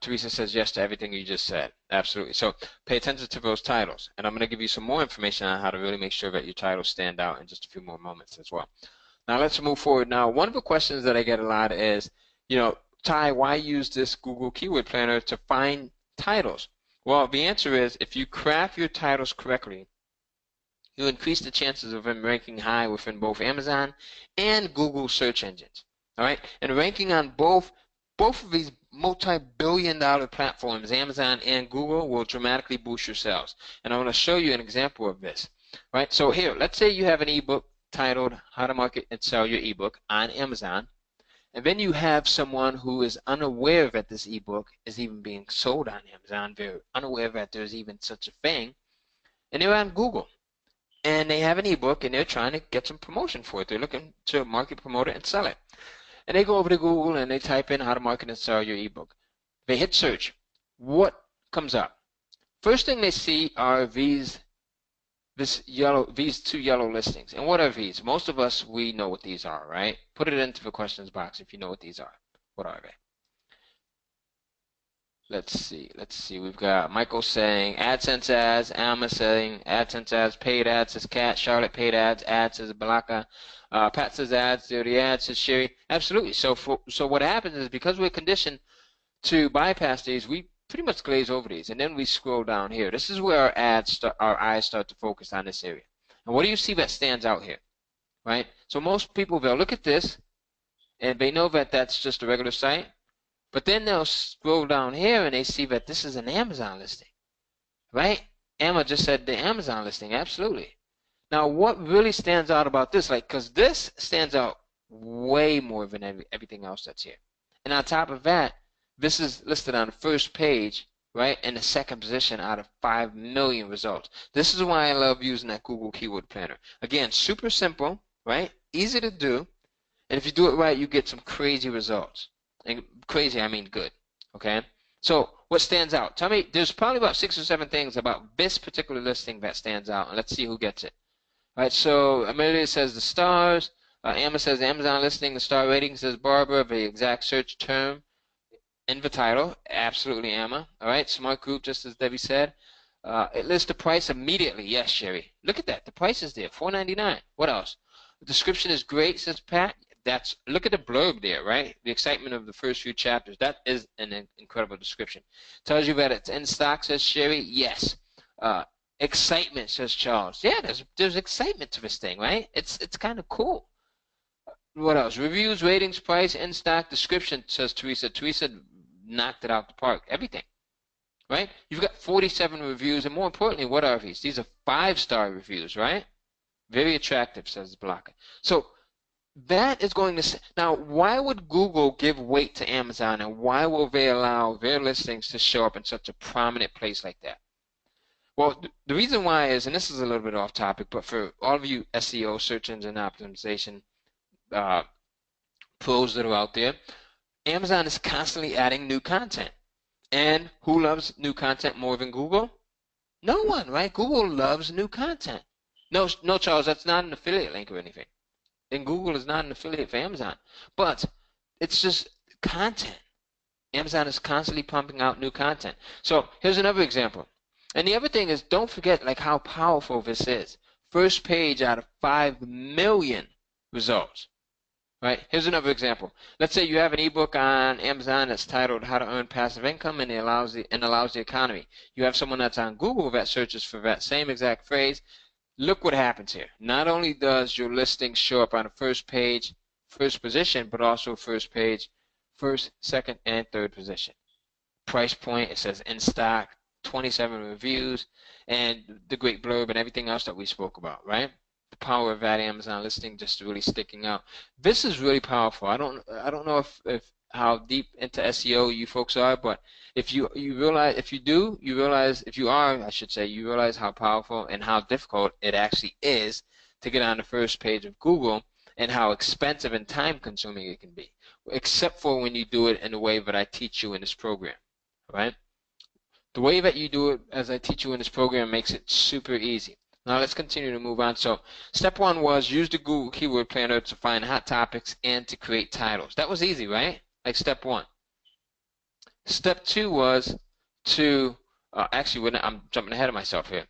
Teresa says yes to everything you just said. Absolutely. So pay attention to those titles. And I'm going to give you some more information on how to really make sure that your titles stand out in just a few more moments as well. Now let's move forward. Now, one of the questions that I get a lot is, Ty, why use this Google Keyword Planner to find titles? Well, the answer is if you craft your titles correctly, you increase the chances of them ranking high within both Amazon and Google search engines. All right, and ranking on both of these multi-billion-dollar platforms, Amazon and Google, will dramatically boost your sales. And I want to show you an example of this. All right, so here, let's say you have an ebook titled "How to Market and Sell Your Ebook" on Amazon, and then you have someone who is unaware that this ebook is even being sold on Amazon. They're unaware that there's even such a thing, and they're on Google and they have an ebook and they're trying to get some promotion for it. They're looking to market, promote it, and sell it. And they go over to Google and they type in how to market and sell your ebook. They hit search. What comes up? First thing they see are these two yellow listings. And what are these? Most of us, we know what these are, right? Put it into the questions box if you know what these are. What are they? Let's see. We've got Michael saying AdSense ads, Alma saying AdSense ads, paid ads says Cat, Charlotte paid ads says Balaka, Pat says ads, dirty ads says Sherry. Absolutely. So what happens is because we're conditioned to bypass these, we pretty much glaze over these, and then we scroll down here. This is where our eyes start to focus on this area. And what do you see that stands out here, right? So most people, they'll look at this, and they know that that's just a regular site. But then they'll scroll down here and they see that this is an Amazon listing, right? Emma just said the Amazon listing, absolutely. Now, what really stands out about this, because this stands out way more than everything else that's here. And on top of that, this is listed on the first page, right, in the second position out of 5 million results. This is why I love using that Google Keyword Planner. Again, super simple, right? Easy to do. And if you do it right, you get some crazy results. And crazy, I mean good. Okay? So what stands out? Tell me, there's probably about 6 or 7 things about this particular listing that stands out, and let's see who gets it. All right, so Amelia says the stars. Emma says Amazon listing, the star rating says Barbara, the exact search term in the title. Absolutely, Emma. All right, smart group, just as Debbie said. It lists the price immediately. Yes, Sherry. Look at that. The price is there, $4.99. What else? The description is great, says Pat. Look at the blurb there, right? The excitement of the first few chapters. That is an incredible description. Tells you that it's in stock, says Sherry. Yes. Excitement, says Charles. Yeah, there's excitement to this thing, right? It's kind of cool. What else? Reviews, ratings, price, in stock, description, says Teresa. Teresa knocked it out the park. Everything, right? You've got 47 reviews, and more importantly, what are these? These are 5-star reviews, right? Very attractive, says Blocker. So that is going to now. Why would Google give weight to Amazon, and why will they allow their listings to show up in such a prominent place like that? Well, the reason why is, and this is a little bit off topic, but for all of you SEO, search engine optimization pros that are out there, Amazon is constantly adding new content. And who loves new content more than Google? No one, right? Google loves new content. No, Charles, that's not an affiliate link or anything. And Google is not an affiliate for Amazon. But it's just content. Amazon is constantly pumping out new content. So here's another example. And the other thing is, don't forget how powerful this is. First page out of 5 million results. Right? Here's another example. Let's say you have an ebook on Amazon that's titled "How to Earn Passive Income" and allows the economy. You have someone that's on Google that searches for that same exact phrase. Look what happens here. Not only does your listing show up on the first page, first position, but also first page, first, second, and third position. Price point, it says in stock, 27 reviews, and the great blurb and everything else that we spoke about, right? The power of that Amazon listing just really sticking out. This is really powerful. I don't know if how deep into SEO you folks are, but if you realize, if you are, I should say, you realize how powerful and how difficult it actually is to get on the first page of Google, and how expensive and time consuming it can be, except for when you do it in the way that I teach you in this program, right? The way that you do it as I teach you in this program makes it super easy. Now let's continue to move on. So step one was use the Google Keyword Planner to find hot topics and to create titles. That was easy, right? Like step one. Step two was to, actually, I'm jumping ahead of myself here.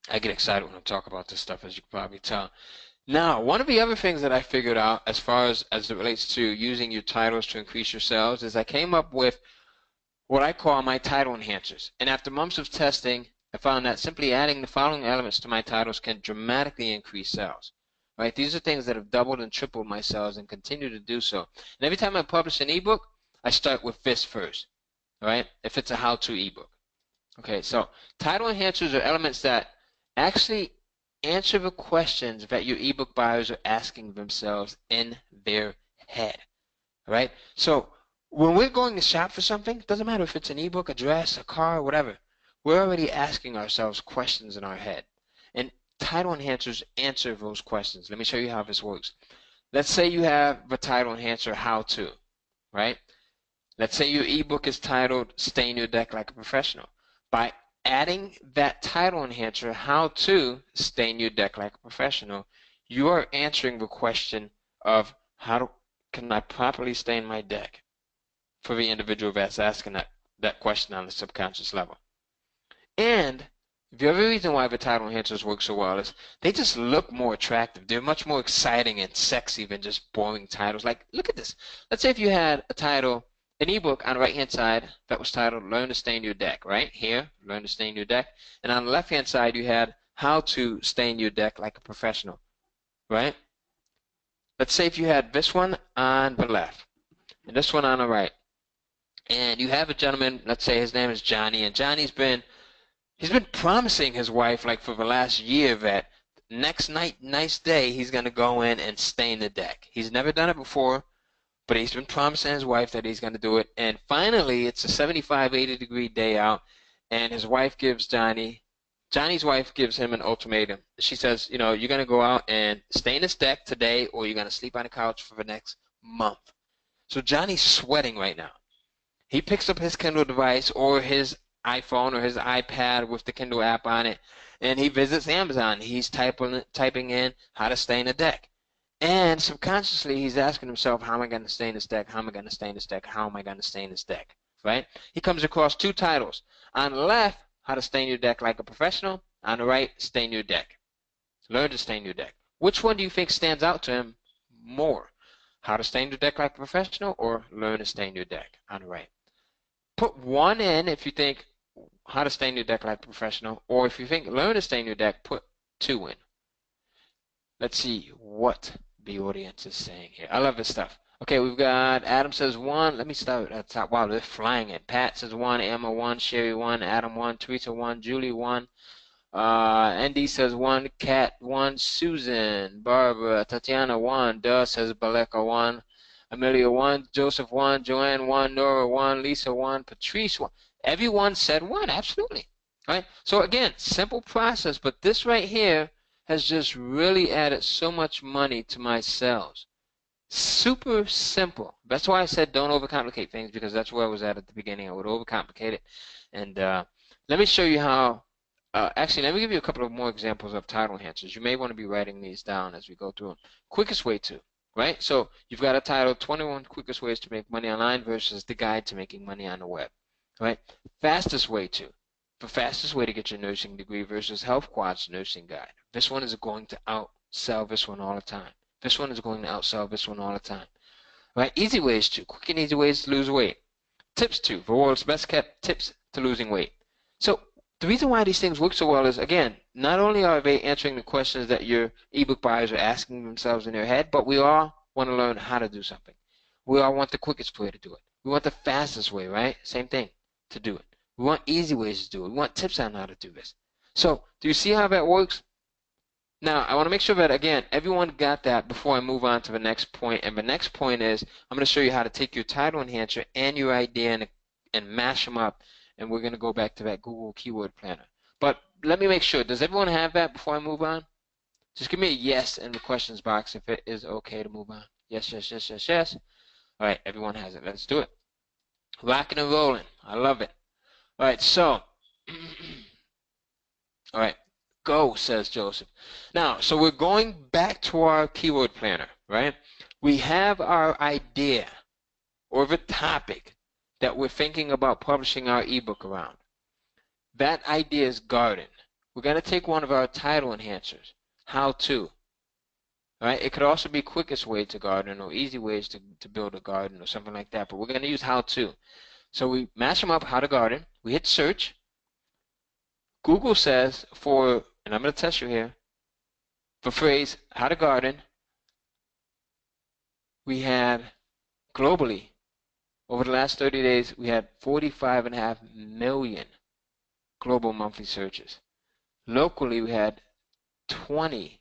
I get excited when I talk about this stuff, as you can probably tell. Now, one of the other things that I figured out as far as it relates to using your titles to increase your sales is I came up with what I call my title enhancers. And after months of testing, I found that simply adding the following elements to my titles can dramatically increase sales. Right? These are things that have doubled and tripled my sales and continue to do so. And every time I publish an ebook, I start with this first. Right? If it's a how-to ebook. Okay, so title enhancers are elements that actually answer the questions that your ebook buyers are asking themselves in their head. Right? So when we're going to shop for something, it doesn't matter if it's an ebook, a dress, a car, whatever. We're already asking ourselves questions in our head. And title enhancers answer those questions. Let me show you how this works. Let's say you have the title enhancer how to, right? Let's say your ebook is titled Stain Your Deck Like a Professional. By adding that title enhancer, how to stain your deck like a professional, you are answering the question of can I properly stain my deck for the individual that's asking that question on the subconscious level. And the other reason why the title enhancers work so well is they just look more attractive. They're much more exciting and sexy than just boring titles. Like, look at this. Let's say if you had a title, an ebook on the right-hand side that was titled Learn to Stain Your Deck, right? Here, Learn to Stain Your Deck. And on the left-hand side, you had How to Stain Your Deck Like a Professional, right? Let's say if you had this one on the left and this one on the right. And you have a gentleman, let's say his name is Johnny, and Johnny's been promising his wife like for the last year that next nice day he's going to go in and stain the deck. He's never done it before, but he's been promising his wife that he's going to do it. And finally, it's a 75, 80-degree day out, and his wife gives Johnny's wife gives him an ultimatum. She says, you know, you're going to go out and stain this deck today, or you're going to sleep on the couch for the next month. So Johnny's sweating right now. He picks up his Kindle device or his iPhone or his iPad with the Kindle app on it, and he visits Amazon. He's typing in how to stain a deck. And subconsciously, he's asking himself, how am I going to stain this deck? How am I going to stain this deck? How am I going to stain this deck? Right? He comes across two titles. On the left, how to stain your deck like a professional. On the right, stain your deck. Learn to stain your deck. Which one do you think stands out to him more? How to stain your deck like a professional or learn to stain your deck on the right? Put one in if you think how to stain your deck like a professional, or if you think learn to stain your deck, put two in. Let's see what the audience is saying here. I love this stuff. Okay, we've got Adam says 1. Let me start at the top. Wow, they're flying it. Pat says 1, Emma 1, Sherry 1, Adam 1, Teresa 1, Julie 1. Andy says 1, Kat 1, Susan, Barbara, Tatiana 1, Duh says Baleka 1, Amelia 1, Joseph 1, Joanne 1, Nora 1, Lisa 1, Patrice 1. Everyone said 1, absolutely. All right? So again, simple process, but this right here has just really added so much money to my sales. Super simple. That's why I said don't overcomplicate things, because that's where I was at the beginning. I would overcomplicate it. And let me show you how. Actually, let me give you a couple of more examples of title enhancers. You may want to be writing these down as we go through them. Quickest way to, right? So you've got a title, 21 quickest ways to make money online versus the guide to making money on the web, right? Fastest way to. The fastest way to get your nursing degree versus Health Quad's nursing guide. This one is going to outsell this one all the time. This one is going to outsell this one all the time. Right? Easy ways to. Quick and easy ways to lose weight. Tips to. The world's best kept tips to losing weight. So the reason why these things work so well is, again, not only are they answering the questions that your ebook buyers are asking themselves in their head, but we all want to learn how to do something. We all want the quickest way to do it. We want the fastest way, right? Same thing, to do it. We want easy ways to do it. We want tips on how to do this. So do you see how that works? Now, I want to make sure that, again, everyone got that before I move on to the next point. And the next point is I'm going to show you how to take your title enhancer and your idea and mash them up. And we're going to go back to that Google Keyword Planner. But let me make sure. Does everyone have that before I move on? Just give me a yes in the questions box if it is okay to move on. Yes, yes, yes, yes, yes. All right, everyone has it. Let's do it. Rocking and rolling. I love it. All right, so, all right. go, says Joseph. Now, so we're going back to our keyword planner, right? We have our idea or the topic that we're thinking about publishing our ebook around. That idea is garden. We're going to take one of our title enhancers, how to. All right? It could also be quickest way to garden or easy ways to build a garden or something like that, but we're going to use how to. So we match them up, how to garden. We hit search. Google says and I'm going to test you here, for phrase how to garden, we had globally, over the last 30 days, we had 45.5 million global monthly searches. Locally, we had 20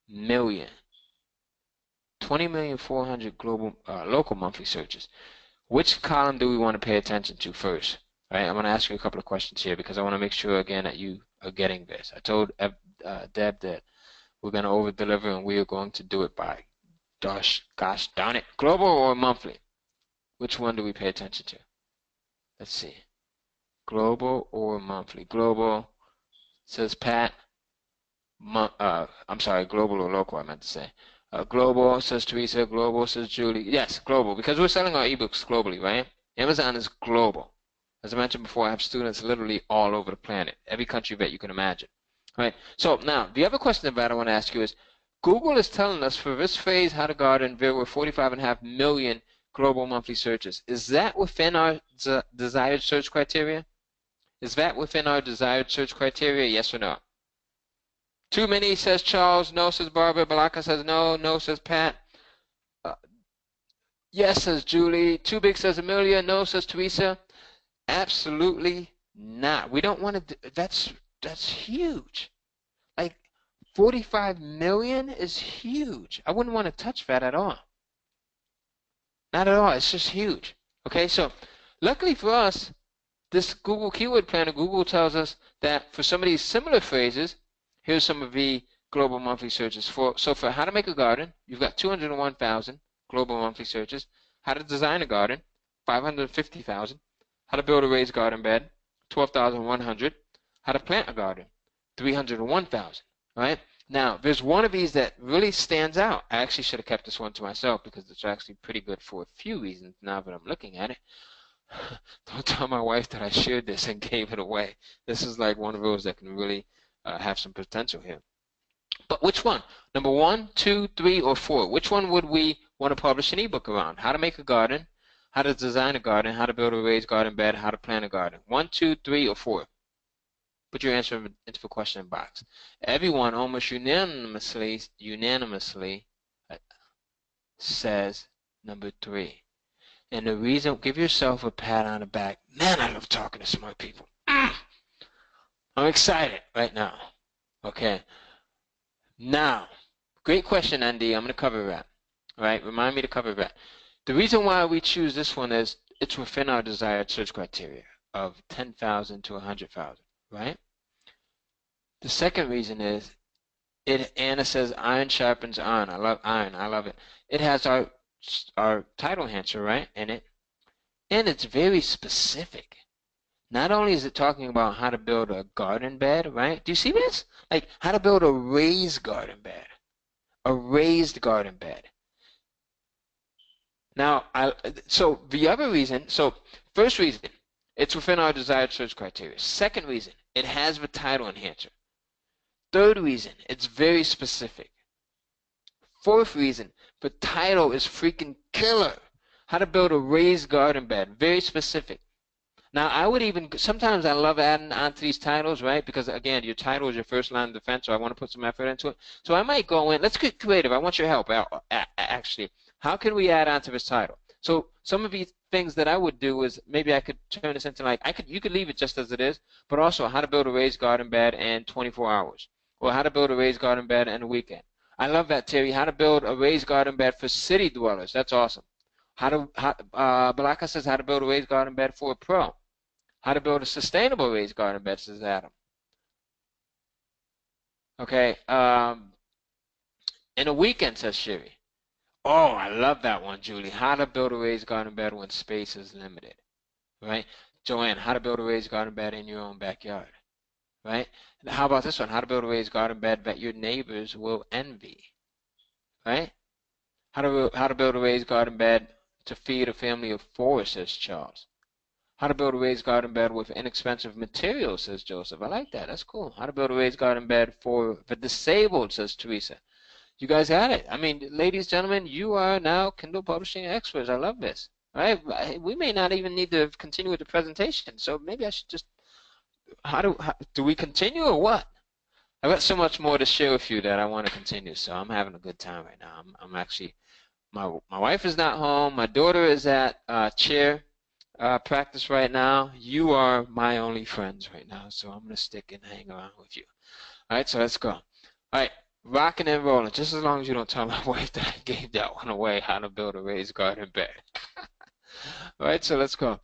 million. 20,400,000 global local monthly searches. Which column do we want to pay attention to first? All right, I'm going to ask you a couple of questions here because I want to make sure again that you are getting this. I told Deb that we're going to over deliver and we are going to do it by gosh darn it, global or monthly. Which one do we pay attention to? Let's see. Global or monthly? Global, says Pat. I'm sorry, global or local, I meant to say. Global, says Teresa. Global, says Julie. Yes, global, because we're selling our ebooks globally, right? Amazon is global. As I mentioned before, I have students literally all over the planet, every country that you can imagine. Right? So now, the other question that I want to ask you is, Google is telling us for this phrase, how to garden, there were 45.5 million global monthly searches. Is that within our desired search criteria? Is that within our desired search criteria, yes or no? Too many, says Charles. No, says Barbara. Balaka says no. No, says Pat. Yes, says Julie. Too big, says Amelia. No, says Teresa. Absolutely not. We don't want to. That's huge. Like 45 million is huge. I wouldn't want to touch that at all. Not at all. It's just huge. Okay, so luckily for us, this Google Keyword Planner, Google tells us that for some of these similar phrases, here's some of the global monthly searches. So for how to make a garden, you've got 201,000 global monthly searches. How to design a garden, 550,000. How to build a raised garden bed, 12,100. How to plant a garden, 301,000. Right? Now, there's one of these that really stands out. I actually should have kept this one to myself because it's actually pretty good for a few reasons now that I'm looking at it. Don't tell my wife that I shared this and gave it away. This is like one of those that can really have some potential here. But which one? Number 1, 2, 3, or 4? Which one would we want to publish an ebook around? How to make a garden, how to design a garden, how to build a raised garden bed, how to plant a garden. 1, 2, 3, or 4? Put your answer into the question box. Everyone almost unanimously says number 3. And the reason, give yourself a pat on the back. Man, I love talking to smart people. I'm excited right now. Okay. Now, great question, Andy. I'm going to cover that. All right, remind me to cover that. The reason why we choose this one is it's within our desired search criteria of 10,000 to 100,000, right? The second reason is Anna says iron sharpens iron. I love iron. I love it. It has our title enhancer, right, in it, and it's very specific. Not only is it talking about how to build a garden bed, right? Do you see this? Like how to build a raised garden bed. A raised garden bed. Now, so the other reason, so first reason, it's within our desired search criteria. Second reason, it has the title enhancer. Third reason, it's very specific. Fourth reason, the title is freaking killer. How to build a raised garden bed. Very specific. Now, I would even, sometimes I love adding onto these titles, right? Because, again, your title is your first line of defense, so I want to put some effort into it. So I might go in, let's get creative. I want your help, actually. How can we add onto this title? So some of these things that I would do is maybe I could turn this into like, you could leave it just as it is, but also how to build a raised garden bed in 24 hours. Or how to build a raised garden bed in a weekend. I love that, Terry. How to build a raised garden bed for city dwellers. That's awesome. Balaka says how to build a raised garden bed for a pro. How to build a sustainable raised garden bed, says Adam. Okay. In a weekend, says Sherry. Oh, I love that one, Julie. How to build a raised garden bed when space is limited. Right? Joanne, how to build a raised garden bed in your own backyard. right? How about this one? How to build a raised garden bed that your neighbors will envy, right? How to build a raised garden bed to feed a family of four, says Charles. How to build a raised garden bed with inexpensive materials, says Joseph. I like that. That's cool. How to build a raised garden bed for the disabled, says Teresa. You guys got it. I mean, ladies, gentlemen, you are now Kindle publishing experts. I love this. All right, we may not even need to continue with the presentation, so maybe I should just. How do we continue or what? I've got so much more to share with you that I want to continue. So I'm having a good time right now. I'm actually my wife is not home. My daughter is at cheer practice right now. You are my only friends right now, so I'm gonna stick and hang around with you. All right, so let's go. All right, rocking and rolling. Just as long as you don't tell my wife that I gave that one away, how to build a raised garden bed. All right, so let's go.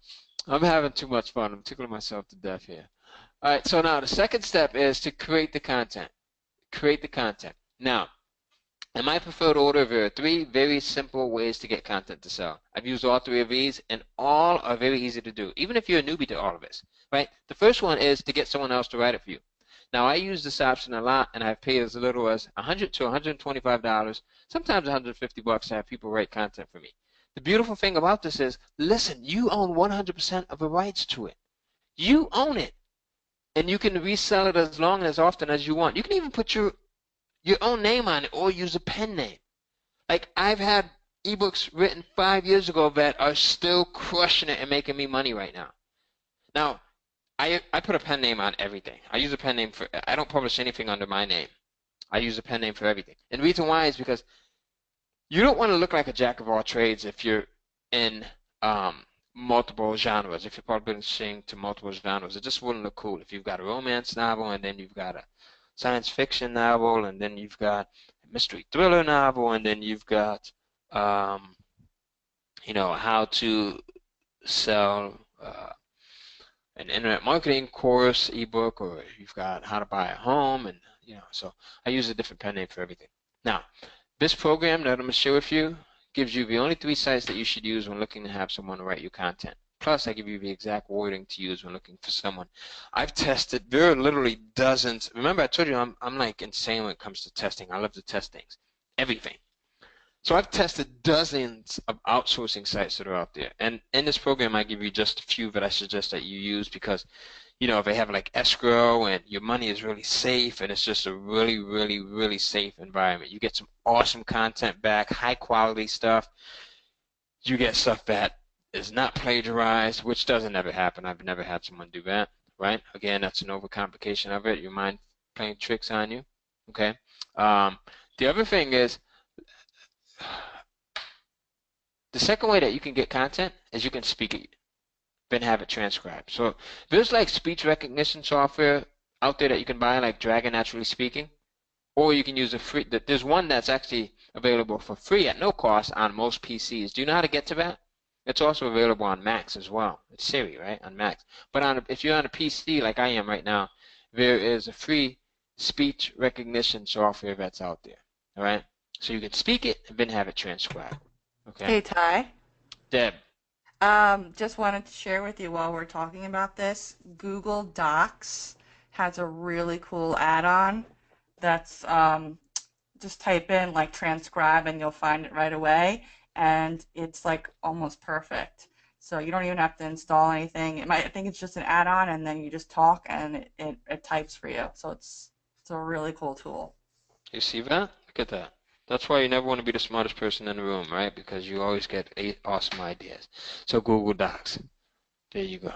I'm having too much fun. I'm tickling myself to death here. All right, so now the second step is to create the content. Create the content. Now, in my preferred order, there are three very simple ways to get content to sell. I've used all three of these, and all are very easy to do, even if you're a newbie to all of this, right? The first one is to get someone else to write it for you. Now, I use this option a lot, and I've paid as little as $100 to $125, sometimes $150 to have people write content for me. The beautiful thing about this is, listen, you own 100% of the rights to it. You own it, and you can resell it as long and as often as you want. You can even put your own name on it or use a pen name. Like, I've had ebooks written 5 years ago that are still crushing it and making me money right now. Now, I put a pen name on everything. I use a pen name for, I don't publish anything under my name. I use a pen name for everything. And the reason why is because you don't want to look like a jack of all trades if you're in multiple genres, if you're publishing to multiple genres. It just wouldn't look cool if you've got a romance novel and then you've got a science fiction novel and then you've got a mystery thriller novel and then you've got how to sell an internet marketing course ebook, or you've got how to buy a home, and so I use a different pen name for everything. Now, this program that I'm going to share with you gives you the only three sites that you should use when looking to have someone write you content. Plus, I give you the exact wording to use when looking for someone. I've tested, there are literally dozens. Remember, I told you I'm like insane when it comes to testing. I love to test things, everything. So I've tested dozens of outsourcing sites that are out there. And in this program, I give you just a few that I suggest that you use because, they have like escrow and your money is really safe and it's just a really, really, really safe environment. You get some awesome content back, high quality stuff. You get stuff that is not plagiarized, which doesn't ever happen. I've never had someone do that, right? Again, that's an overcomplication of it. Your mind playing tricks on you, okay? The other thing is, the second way that you can get content is you can speak it, then have it transcribed. So there's like speech recognition software out there that you can buy, like Dragon Naturally Speaking, or you can use a free. There's one that's actually available for free at no cost on most PCs. Do you know how to get to that? It's also available on Macs as well. It's Siri, right, on Macs. But if you're on a PC like I am right now, there is a free speech recognition software that's out there. All right, so you can speak it and then have it transcribed. Okay. Hey, Ty. Deb. Just wanted to share with you while we're talking about this, Google Docs has a really cool add-on that's just type in like transcribe and you'll find it right away, and it's like almost perfect. So you don't even have to install anything. I think it's just an add-on, and then you just talk and it types for you. So it's a really cool tool. You see that? Look at that. That's why you never want to be the smartest person in the room, right? Because you always get 8 awesome ideas. So Google Docs. There you go.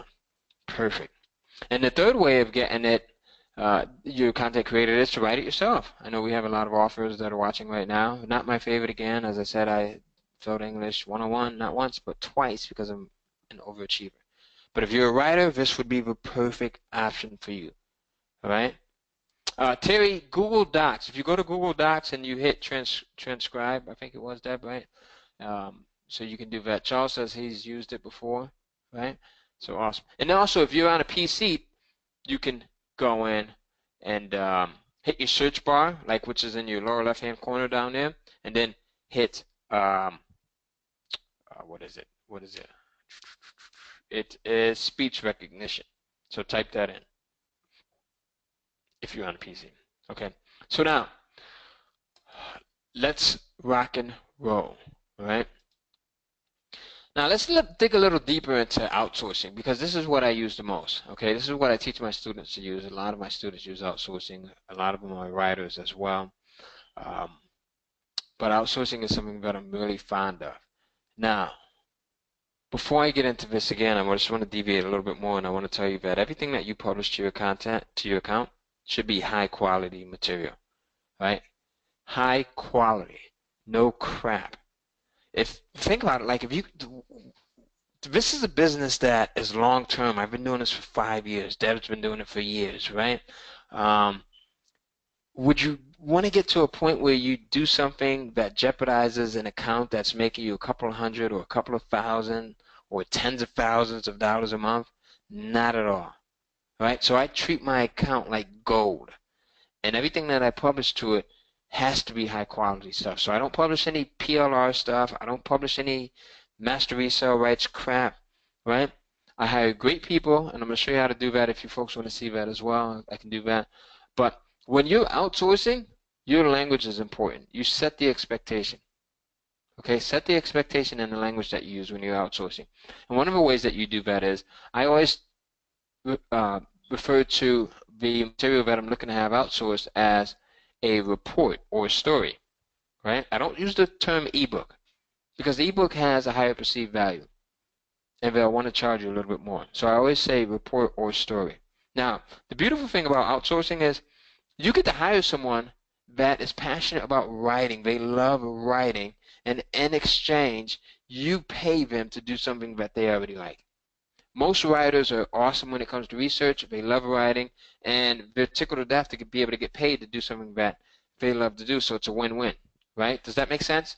Perfect. And the third way of getting it, your content created, is to write it yourself. I know we have a lot of authors that are watching right now. Not my favorite again. As I said, I failed English 101, not once, but twice because I'm an overachiever. But if you're a writer, this would be the perfect option for you. All right? Terry, Google Docs. If you go to Google Docs and you hit transcribe, I think it was Deb, right? So you can do that. Charles says he's used it before, right? So awesome. And also, if you're on a PC, you can go in and hit your search bar, like which is in your lower left-hand corner down there, and then hit what is it? What is it? It is speech recognition. So type that in. if you're on a PC. Okay, so now let's rock and roll. All right. Now let's dig a little deeper into outsourcing because this is what I use the most. Okay, this is what I teach my students to use. A lot of my students use outsourcing. A lot of them are writers as well. Um, but outsourcing is something that I'm really fond of. Now, before I get into this again, I just want to deviate a little bit more, and I want to tell you that everything that you publish to your content, to your account, should be high quality material, right? High quality, no crap. If think about it, like if you, this is a business that is long term. I've been doing this for 5 years. Deb's been doing it for years, right? Um, would you want to get to a point where you do something that jeopardizes an account that's making you a couple of hundred or a couple of thousand or tens of thousands of dollars a month? Not at all, right? So I treat my account like gold, and everything that I publish to it has to be high quality stuff. So I don't publish any PLR stuff. I don't publish any master resale rights crap, right? I hire great people, and I'm going to show you how to do that if you folks want to see that as well. I can do that. But when you're outsourcing, your language is important. You set the expectation. Okay, set the expectation in the language that you use when you're outsourcing. And one of the ways that you do that is I always uh, refer to the material that I'm looking to have outsourced as a report or a story, right? I don't use the term ebook because the ebook has a higher perceived value and they'll want to charge you a little bit more. So I always say report or story. Now, the beautiful thing about outsourcing is you get to hire someone that is passionate about writing. They love writing, and in exchange, you pay them to do something that they already like. Most writers are awesome when it comes to research. They love writing, and they're tickled to death to be able to get paid to do something that they love to do, so it's a win-win, right? Does that make sense?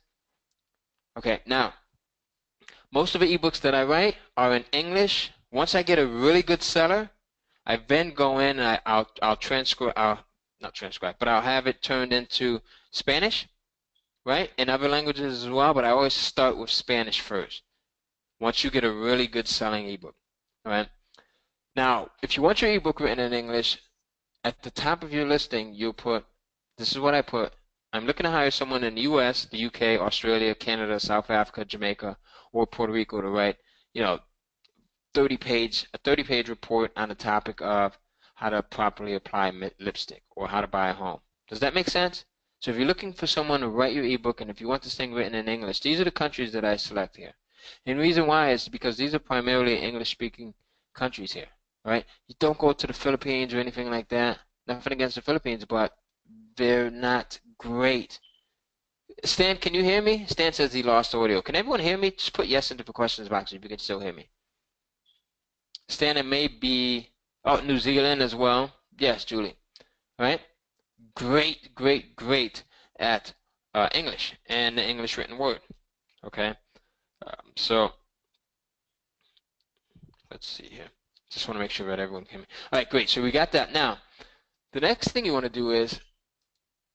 Okay, now, most of the ebooks that I write are in English. Once I get a really good seller, I then go in and I'll transcribe, not transcribe, but I'll have it turned into Spanish, right? And other languages as well, but I always start with Spanish first. Once you get a really good selling ebook, all right? Now, if you want your ebook written in English, at the top of your listing, you'll put, this is what I put, I'm looking to hire someone in the US, the UK, Australia, Canada, South Africa, Jamaica, or Puerto Rico to write, you know, a 30-page report on the topic of how to properly apply lipstick or how to buy a home. Does that make sense? So if you're looking for someone to write your ebook and if you want this thing written in English, these are the countries that I select here. And the reason why is because these are primarily English-speaking countries here, right? You don't go to the Philippines or anything like that. Nothing against the Philippines, but they're not great. Stan, can you hear me? Stan says he lost audio. Can everyone hear me? Just put yes into the questions box if you can still hear me. Stan, it may be, oh, New Zealand as well. Yes, Julie. All right? Great, great, great at English and the English written word. Okay? So, let's see here. Just want to make sure that everyone can hear me. All right, great. So we got that. Now, the next thing you want to do is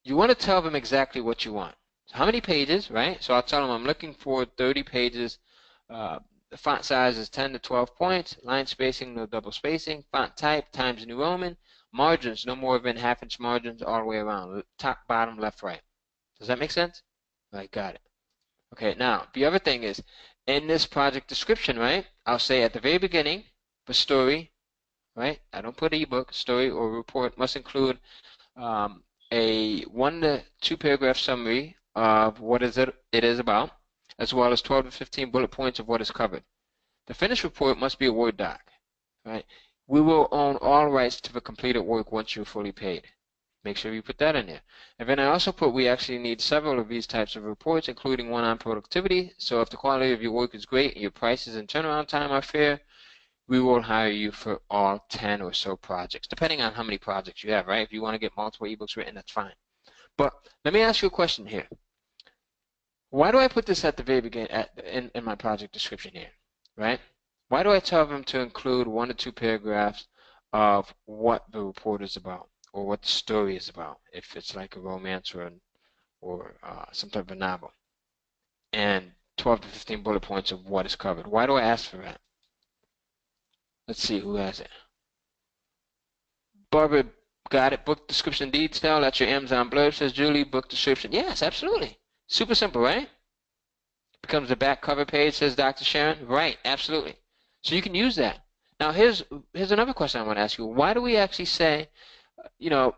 you want to tell them exactly what you want. So how many pages, right? So I'll tell them I'm looking for 30 pages. The font size is 10 to 12 points. Line spacing, no double spacing. Font type, Times New Roman. Margins, no more than half-inch margins all the way around. Top, bottom, left, right. Does that make sense? Right, got it. Okay, now, the other thing is, in this project description, right, I'll say at the very beginning, the story, right? I don't put ebook, story or report must include a 1 to 2 paragraph summary of what it is about, as well as 12 to 15 bullet points of what is covered. The finished report must be a Word doc, right? We will own all rights to the completed work once you're fully paid. Make sure you put that in there. And then I also put we actually need several of these types of reports, including one on productivity. So if the quality of your work is great and your prices and turnaround time are fair, we will hire you for all 10 or so projects, depending on how many projects you have, right? If you want to get multiple ebooks written, that's fine. But let me ask you a question here. Why do I put this at the very beginning in my project description here, right? Why do I tell them to include 1 to 2 paragraphs of what the report is about or what the story is about, if it's like a romance or some type of novel, and 12 to 15 bullet points of what is covered? Why do I ask for that? Let's see who has it. Barbara Got it. Book description detail. That's your Amazon blurb, says Julie. Book description. Yes, absolutely. Super simple, right? Becomes the back cover page, says Dr. Sharon. Right, absolutely. So you can use that. Now, here's another question I want to ask you. Why do we actually say, you know,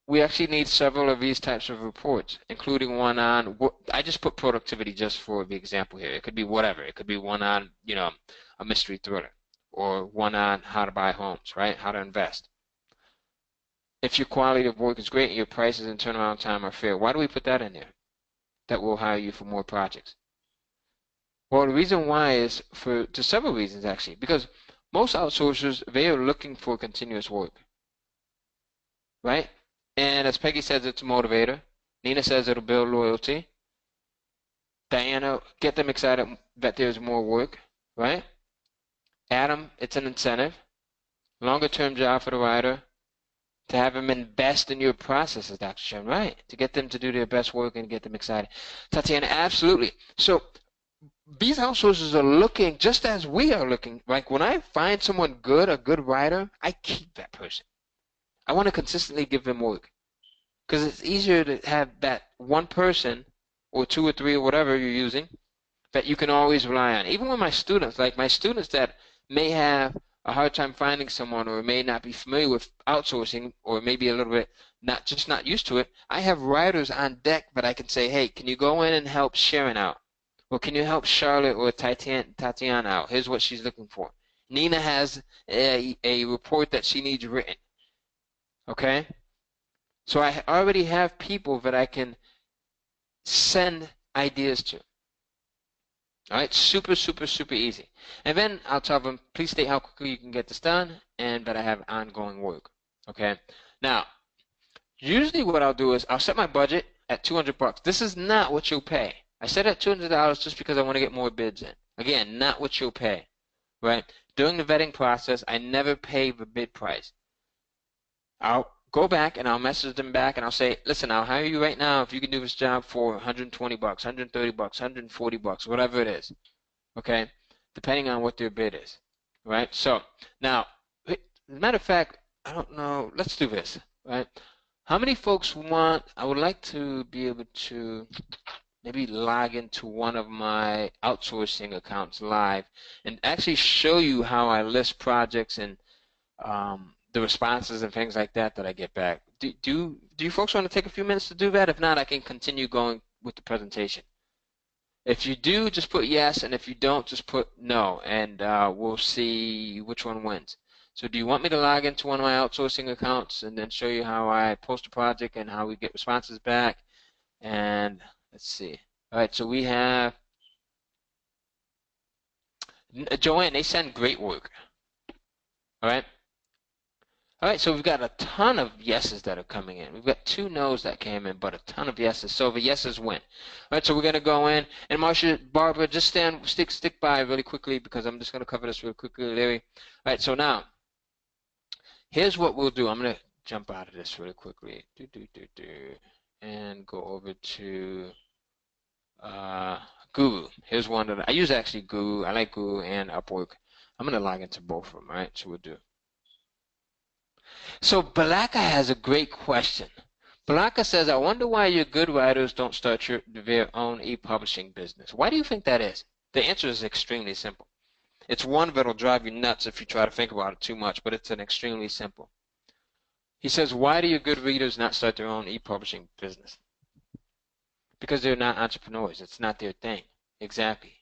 we actually need several of these types of reports, including one on, I just put productivity just for the example here. It could be whatever. It could be one on, a mystery thriller, or one on how to buy homes, right? How to invest. If your quality of work is great and your prices and turnaround time are fair, why do we put that in there? That will hire you for more projects. Well, the reason why is to several reasons, actually, because most outsourcers, they are looking for continuous work, right? And as Peggy says, it's a motivator. Nina says it'll build loyalty. Diana, get them excited that there's more work, right? Adam, it's an incentive. Longer term job for the writer. To have them invest in your processes, Dr. Shen, right? To get them to do their best work and get them excited. Tatiana, absolutely. So these outsourcers are looking just as we are looking. Like when I find someone good, a good writer, I keep that person. I want to consistently give them work because it's easier to have that one person or two or three or whatever you're using that you can always rely on. Even with my students, like my students that may have a hard time finding someone or may not be familiar with outsourcing or maybe a little bit not used to it, I have writers on deck that I can say, hey, can you go in and help Sharon out? Or can you help Charlotte or Tatiana out? Here's what she's looking for. Nina has a report that she needs written. Okay? So I already have people that I can send ideas to. All right, super, super, super easy. And then I'll tell them, please state how quickly you can get this done and that I have ongoing work. Okay? Now, usually what I'll do is I'll set my budget at $200. This is not what you'll pay. I set it at $200 just because I want to get more bids in. Again, not what you'll pay. Right? During the vetting process, I never pay the bid price. I'll go back and I'll message them back and I'll say, listen, I'll hire you right now if you can do this job for $120, $130, $140, whatever it is. Okay? Depending on what their bid is. Right? So, now, as a matter of fact, I don't know, let's do this. Right? How many folks I would like to be able to maybe log into one of my outsourcing accounts live and actually show you how I list projects and the responses and things like that I get back. Do you folks want to take a few minutes to do that? If not, I can continue going with the presentation. If you do, just put yes, and if you don't, just put no, and we'll see which one wins. So do you want me to log into one of my outsourcing accounts and then show you how I post a project and how we get responses back? And let's see. All right, so we have Joanne. They send great work. All right. All right, so we've got a ton of yeses that are coming in. We've got 2 no's that came in, but a ton of yeses. So the yeses win. All right, so we're going to go in. And Marcia, Barbara, just stick by really quickly because I'm just going to cover this real quickly, Larry. All right, so now, here's what we'll do. I'm going to jump out of this really quickly. And go over to Guru. Here's one that I use actually Guru. I like Guru and Upwork. I'm going to log into both of them, all right? So we'll do. So Balaka has a great question. Balaka says, I wonder why your good writers don't start their own e-publishing business. Why do you think that is? The answer is extremely simple. It's one that'll drive you nuts if you try to think about it too much, but it's an extremely simple. He says, why do your good readers not start their own e-publishing business? Because they're not entrepreneurs. It's not their thing. Exactly.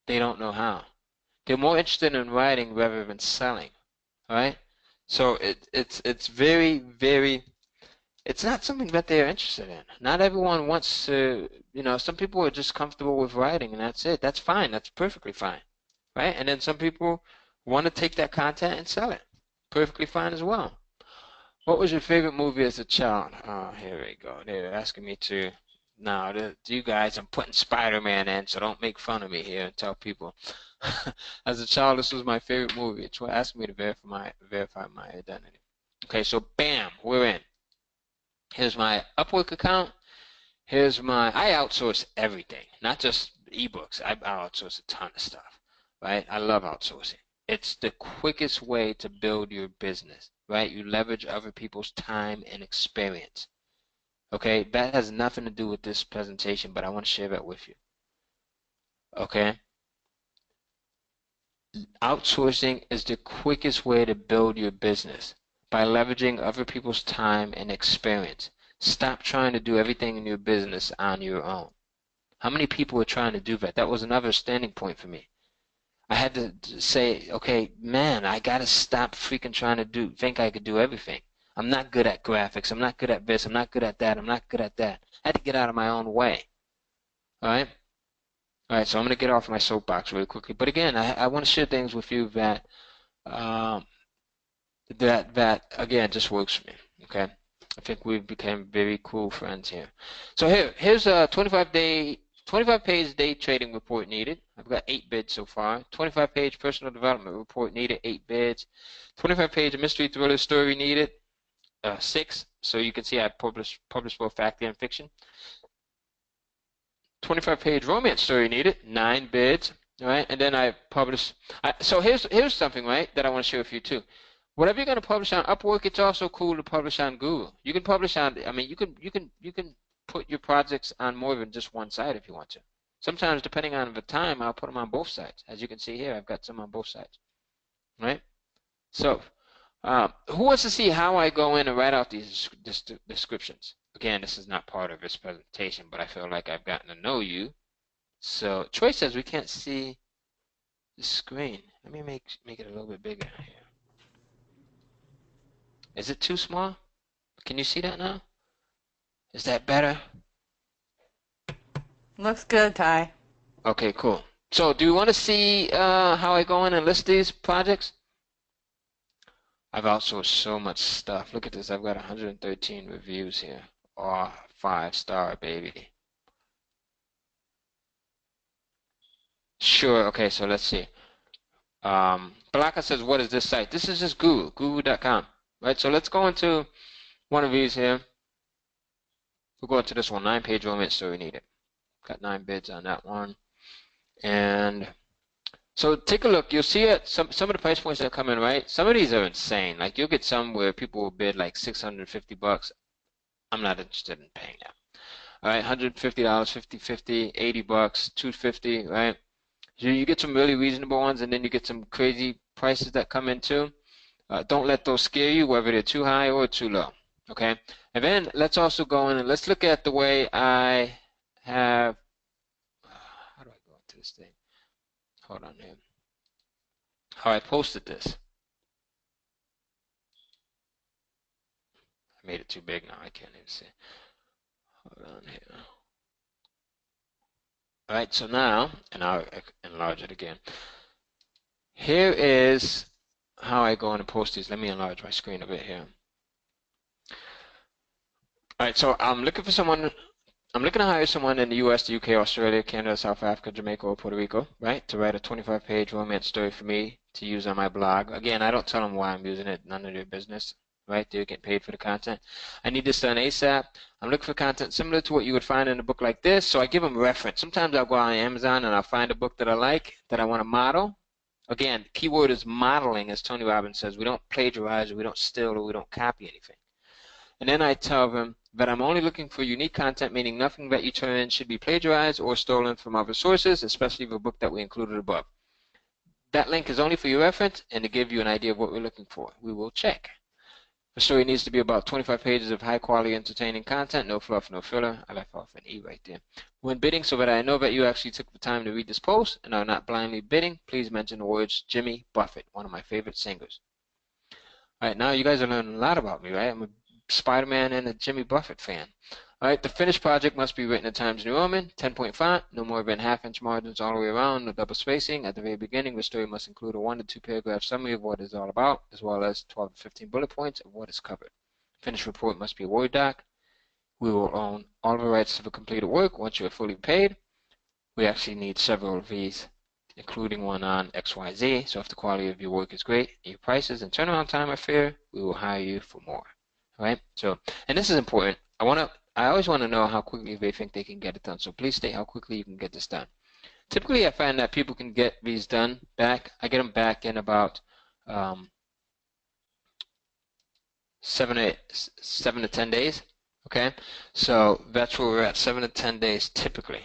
They don't know how. They're more interested in writing rather than selling. All right? So it's very, very, it's not something that they're interested in. Not everyone wants to, some people are just comfortable with writing and that's it. That's fine. That's perfectly fine. Right? And then some people want to take that content and sell it. Perfectly fine as well. What was your favorite movie as a child? Oh, here we go. They're asking me to, now, you guys, I'm putting Spider-Man in, so don't make fun of me here and tell people. As a child, this was my favorite movie. It's what asked me to verify my identity. Okay, so bam, we're in. Here's my Upwork account. I outsource everything, not just ebooks. I outsource a ton of stuff, right? I love outsourcing. It's the quickest way to build your business, right? You leverage other people's time and experience. Okay, that has nothing to do with this presentation, but I want to share that with you. Okay, outsourcing is the quickest way to build your business by leveraging other people's time and experience. Stop trying to do everything in your business on your own. How many people are trying to do that? That was another standing point for me. I had to say, okay, man, I gotta stop freaking trying to think I could do everything. I'm not good at graphics. I'm not good at this. I'm not good at that. I'm not good at that. I had to get out of my own way. All right? All right, so I'm going to get off my soapbox really quickly. But again, I want to share things with you that, um, that again, just works for me. Okay? I think we've become very cool friends here. So here's a 25-page day trading report needed. I've got 8 bids so far. 25-page personal development report needed, 8 bids. 25-page mystery thriller story needed, 6. So you can see I published both fact and fiction. 25-page romance story needed, 9 bids. All right, and then I published. So here's something, right, that I want to share with you too. Whatever you're going to publish on Upwork, it's also cool to publish on Google. You can publish on. I mean, you can put your projects on more than just one site if you want to. Sometimes, depending on the time, I'll put them on both sides. As you can see here, I've got some on both sides. Right. So, who wants to see how I go in and write out these descriptions? Again, this is not part of this presentation, but I feel like I've gotten to know you. So Troy says we can't see the screen. Let me make it a little bit bigger here. Is it too small? Can you see that now? Is that better? Looks good, Ty. Okay, cool. So do you want to see how I go in and list these projects? I've outsourced so much stuff. Look at this. I've got 113 reviews here. Oh, 5-star, baby. Sure. Okay, so let's see. Balaka says, what is this site? This is just Google, google.com. Right, so let's go into one of these here. We'll go into this one, 9-page romance story needed. Got 9 bids on that one. And so take a look. You'll see it. Some of the price points that come in, right? Some of these are insane. Like you'll get some where people will bid like $650. I'm not interested in paying that. All right, $150, $50, $80, $250, right? You get some really reasonable ones, and then you get some crazy prices that come in too. Don't let those scare you, whether they're too high or too low. Okay, and then let's also go in and let's look at the way I have. How do I go into this thing? Hold on here. How I posted this. I made it too big now. I can't even see. Hold on here. All right, so now, and I'll enlarge it again. Here is how I go in and post these. Let me enlarge my screen a bit here. All right, so I'm looking for someone. I'm looking to hire someone in the U.S., the U.K., Australia, Canada, South Africa, Jamaica, or Puerto Rico, right, to write a 25-page romance story for me to use on my blog. Again, I don't tell them why I'm using it. None of their business, right? They're getting paid for the content. I need this done ASAP. I'm looking for content similar to what you would find in a book like this, so I give them reference. Sometimes I'll go on Amazon and I'll find a book that I like, that I want to model. Again, the keyword is modeling, as Tony Robbins says. We don't plagiarize, or we don't steal, or we don't copy anything. And then I tell them that I'm only looking for unique content, meaning nothing that you turn in should be plagiarized or stolen from other sources, especially the book that we included above. That link is only for your reference and to give you an idea of what we're looking for. We will check. The story needs to be about 25 pages of high-quality, entertaining content, no fluff, no filler. I left off an E right there. When bidding, so that I know that you actually took the time to read this post and are not blindly bidding, please mention the words Jimmy Buffett, one of my favorite singers. All right, now you guys are learning a lot about me, right? I'm a Spider-Man and a Jimmy Buffett fan. All right, the finished project must be written in Times New Roman, 10-point font, no more than half-inch margins all the way around, no double spacing. At the very beginning, the story must include a 1 to 2 paragraph summary of what it's all about, as well as 12 to 15 bullet points of what is covered. Finished report must be a Word doc. We will own all the rights to the completed work once you are fully paid. We actually need several of these, including one on XYZ. So if the quality of your work is great, your prices and turnaround time are fair, we will hire you for more. All right? So, and this is important. I always want to know how quickly they think they can get it done. So please state how quickly you can get this done. Typically, I find that people can get these done back. I get them back in about 7 to 10 days. Okay, so that's where we're at, 7 to 10 days typically.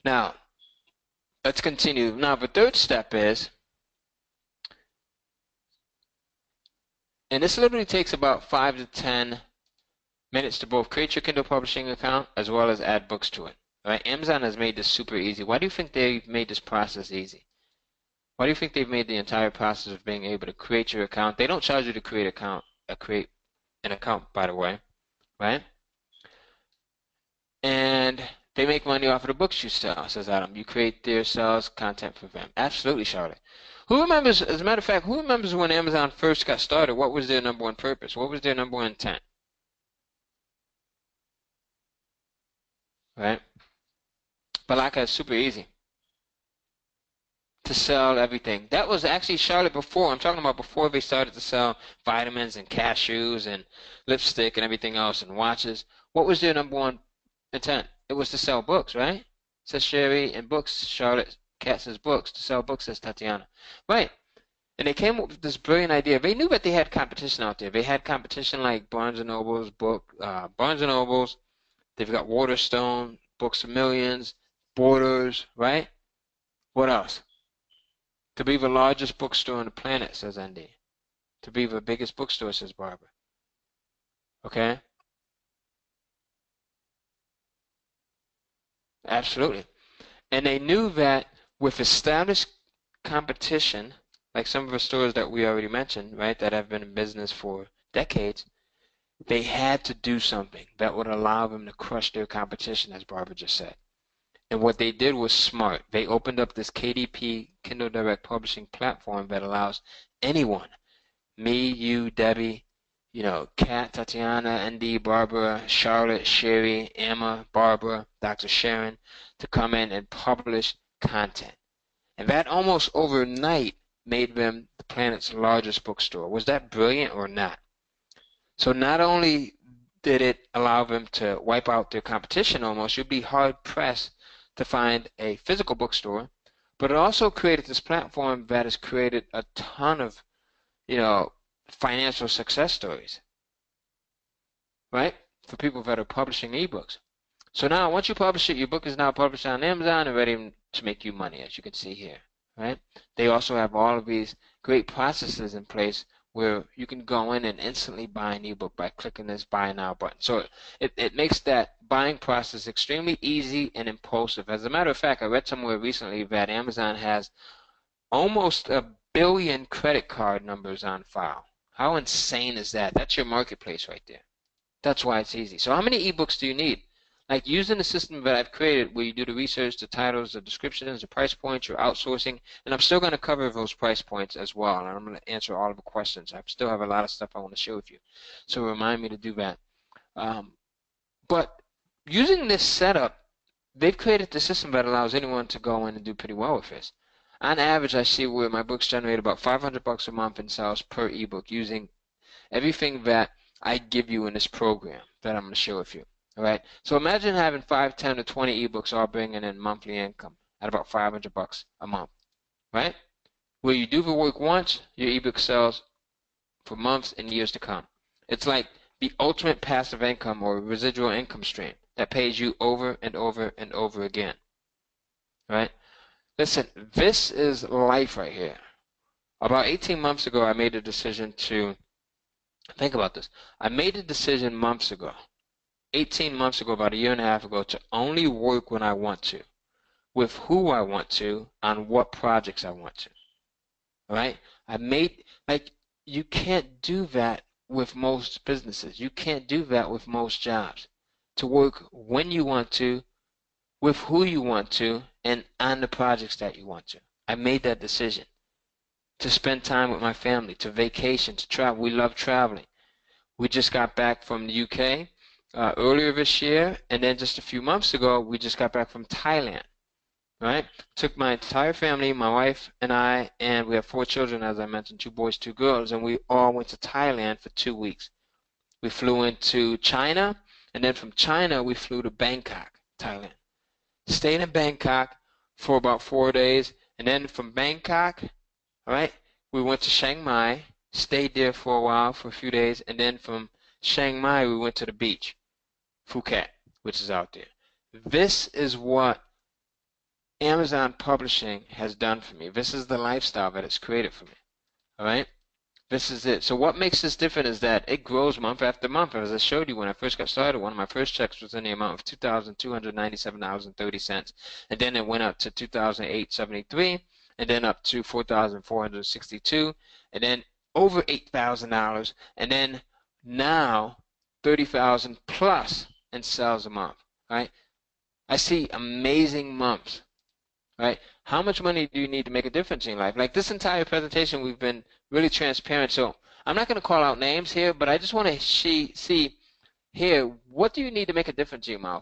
Now, let's continue. Now, the third step is, and this literally takes about 5 to 10 minutes to both create your Kindle publishing account as well as add books to it. All right, Amazon has made this super easy. Why do you think they've made this process easy? Why do you think they've made the entire process of being able to create your account? They don't charge you to create an account, by the way, right? And they make money off of the books you sell, says Adam. You create their sales content for them. Absolutely, Charlotte. Who remembers, as a matter of fact, who remembers when Amazon first got started? What was their number one purpose? What was their number one intent? Right? But like it's super easy to sell everything. That was actually Charlotte before. I'm talking about before they started to sell vitamins and cashews and lipstick and everything else and watches. What was their number one intent? It was to sell books, right? Says Sherry, and books. Charlotte Cat says books. To sell books, says Tatiana. Right. And they came up with this brilliant idea. They knew that they had competition out there. They had competition like Barnes& Noble's Barnes& Noble's. They've got Waterstone, Books of Millions, Borders, right? What else? To be the largest bookstore on the planet, says Andy. To be the biggest bookstore, says Barbara. Okay? Absolutely. And they knew that with established competition, like some of the stores that we already mentioned, right, that have been in business for decades, they had to do something that would allow them to crush their competition, as Barbara just said. And what they did was smart. They opened up this KDP, Kindle Direct Publishing platform that allows anyone, me, you, Debbie, Kat, Tatiana, Andy, Barbara, Charlotte, Sherry, Emma, Barbara, Dr. Sharon, to come in and publish content. And that almost overnight made them the planet's largest bookstore. Was that brilliant or not? So not only did it allow them to wipe out their competition almost, you'd be hard-pressed to find a physical bookstore, but it also created this platform that has created a ton of, financial success stories, right? For people that are publishing ebooks. So now, once you publish it, your book is now published on Amazon and ready to make you money, as you can see here, right? They also have all of these great processes in place where you can go in and instantly buy an ebook by clicking this buy now button. So it makes that buying process extremely easy and impulsive. As a matter of fact, I read somewhere recently that Amazon has almost 1 billion credit card numbers on file. How insane is that? That's your marketplace right there. That's why it's easy. So how many ebooks do you need? Like using the system that I've created where you do the research, the titles, the descriptions, the price points, your outsourcing, and I'm still going to cover those price points as well, and I'm going to answer all of the questions. I still have a lot of stuff I want to share with you, so remind me to do that. But using this setup, they've created the system that allows anyone to go in and do pretty well with this. On average, I see where my books generate about $500 a month in sales per ebook using everything that I give you in this program that I'm going to share with you. All right. So imagine having 5, 10, or 20 ebooks all bringing in monthly income at about $500 a month, right? Where you do the work once, your ebook sells for months and years to come. It's like the ultimate passive income or residual income stream that pays you over and over and over again, right? Listen, this is life right here. About 18 months ago, I made a decision to think about this. I made a decision months ago. 18 months ago, about a year and a half ago, to only work when I want to, with who I want to, on what projects I want to. All right? You can't do that with most businesses. You can't do that with most jobs. To work when you want to, with who you want to, and on the projects that you want to. I made that decision. To spend time with my family, to vacation, to travel. We love traveling. We just got back from the UK. Earlier this year, and then just a few months ago, we just got back from Thailand, right? Took my entire family, my wife and I, and we have 4 children, as I mentioned, 2 boys, 2 girls, and we all went to Thailand for 2 weeks. We flew into China, and then from China, we flew to Bangkok, Thailand. Stayed in Bangkok for about 4 days, and then from Bangkok, all right, we went to Chiang Mai, stayed there for a while, for a few days, and then from Chiang Mai we went to the beach, Phuket, which is out there. This is what Amazon Publishing has done for me. This is the lifestyle that it's created for me. All right? This is it. So what makes this different is that it grows month after month. As I showed you when I first got started, one of my first checks was in the amount of $2,297.30. And then it went up to $2,873, and then up to $4,462, and then over $8,000, and then now $30,000 plus in sales a month. Right? I see amazing months. Right? How much money do you need to make a difference in your life? Like this entire presentation, we've been really transparent. So I'm not going to call out names here, but I just want to see here, what do you need to make a difference in your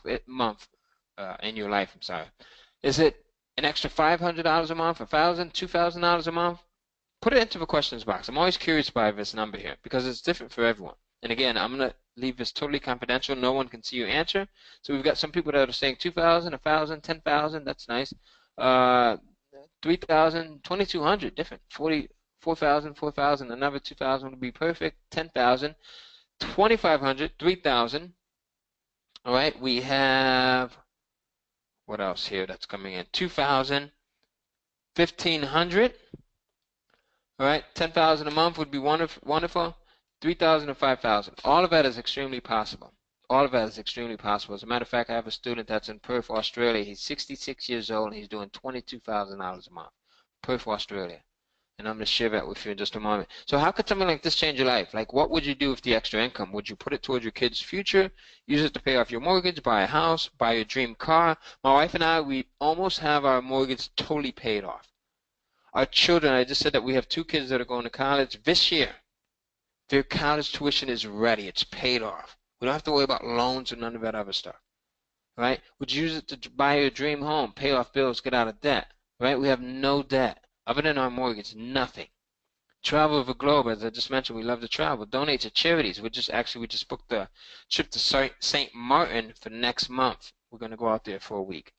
in your life? I'm sorry. Is it an extra $500 a month, $1,000, $2,000 a month? Put it into the questions box. I'm always curious by this number here because it's different for everyone. And again, I'm going to leave this totally confidential. No one can see your answer. So we've got some people that are saying 2,000, 1,000, 10,000. That's nice. 3,000, 2,200, different. 4,000, 4,000, another 2,000 would be perfect. 10,000, 2,500, 3,000. All right, we have, what else here that's coming in? 2,000, 1,500. All right, 10,000 a month would be wonderful. 3,000 and 5,000. All of that is extremely possible. All of that is extremely possible. As a matter of fact, I have a student that's in Perth, Australia. He's 66 years old, and he's doing $22,000 a month. Perth, Australia. And I'm going to share that with you in just a moment. So how could something like this change your life? Like, what would you do with the extra income? Would you put it towards your kids' future, use it to pay off your mortgage, buy a house, buy your dream car? My wife and I, we almost have our mortgage totally paid off. Our children, I just said that we have 2 kids that are going to college this year. Their college tuition is ready. It's paid off. We don't have to worry about loans or none of that other stuff. Right? Would you use it to buy your dream home, pay off bills, get out of debt? Right? We have no debt. Other than our mortgage, nothing. Travel the globe, as I just mentioned, we love to travel. Donate to charities. We just booked the trip to St. Martin for next month. We're going to go out there for a week.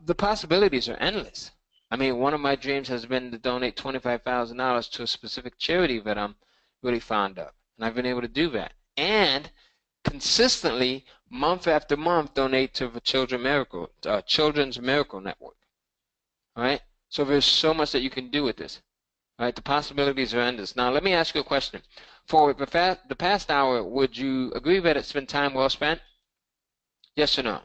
The possibilities are endless. I mean, one of my dreams has been to donate $25,000 to a specific charity that I'm really fond of. And I've been able to do that. And consistently, month after month, donate to the Children's Miracle Network. All right? So there's so much that you can do with this. All right? The possibilities are endless. Now, let me ask you a question. For the past hour, would you agree that it's been time well spent? Yes or no?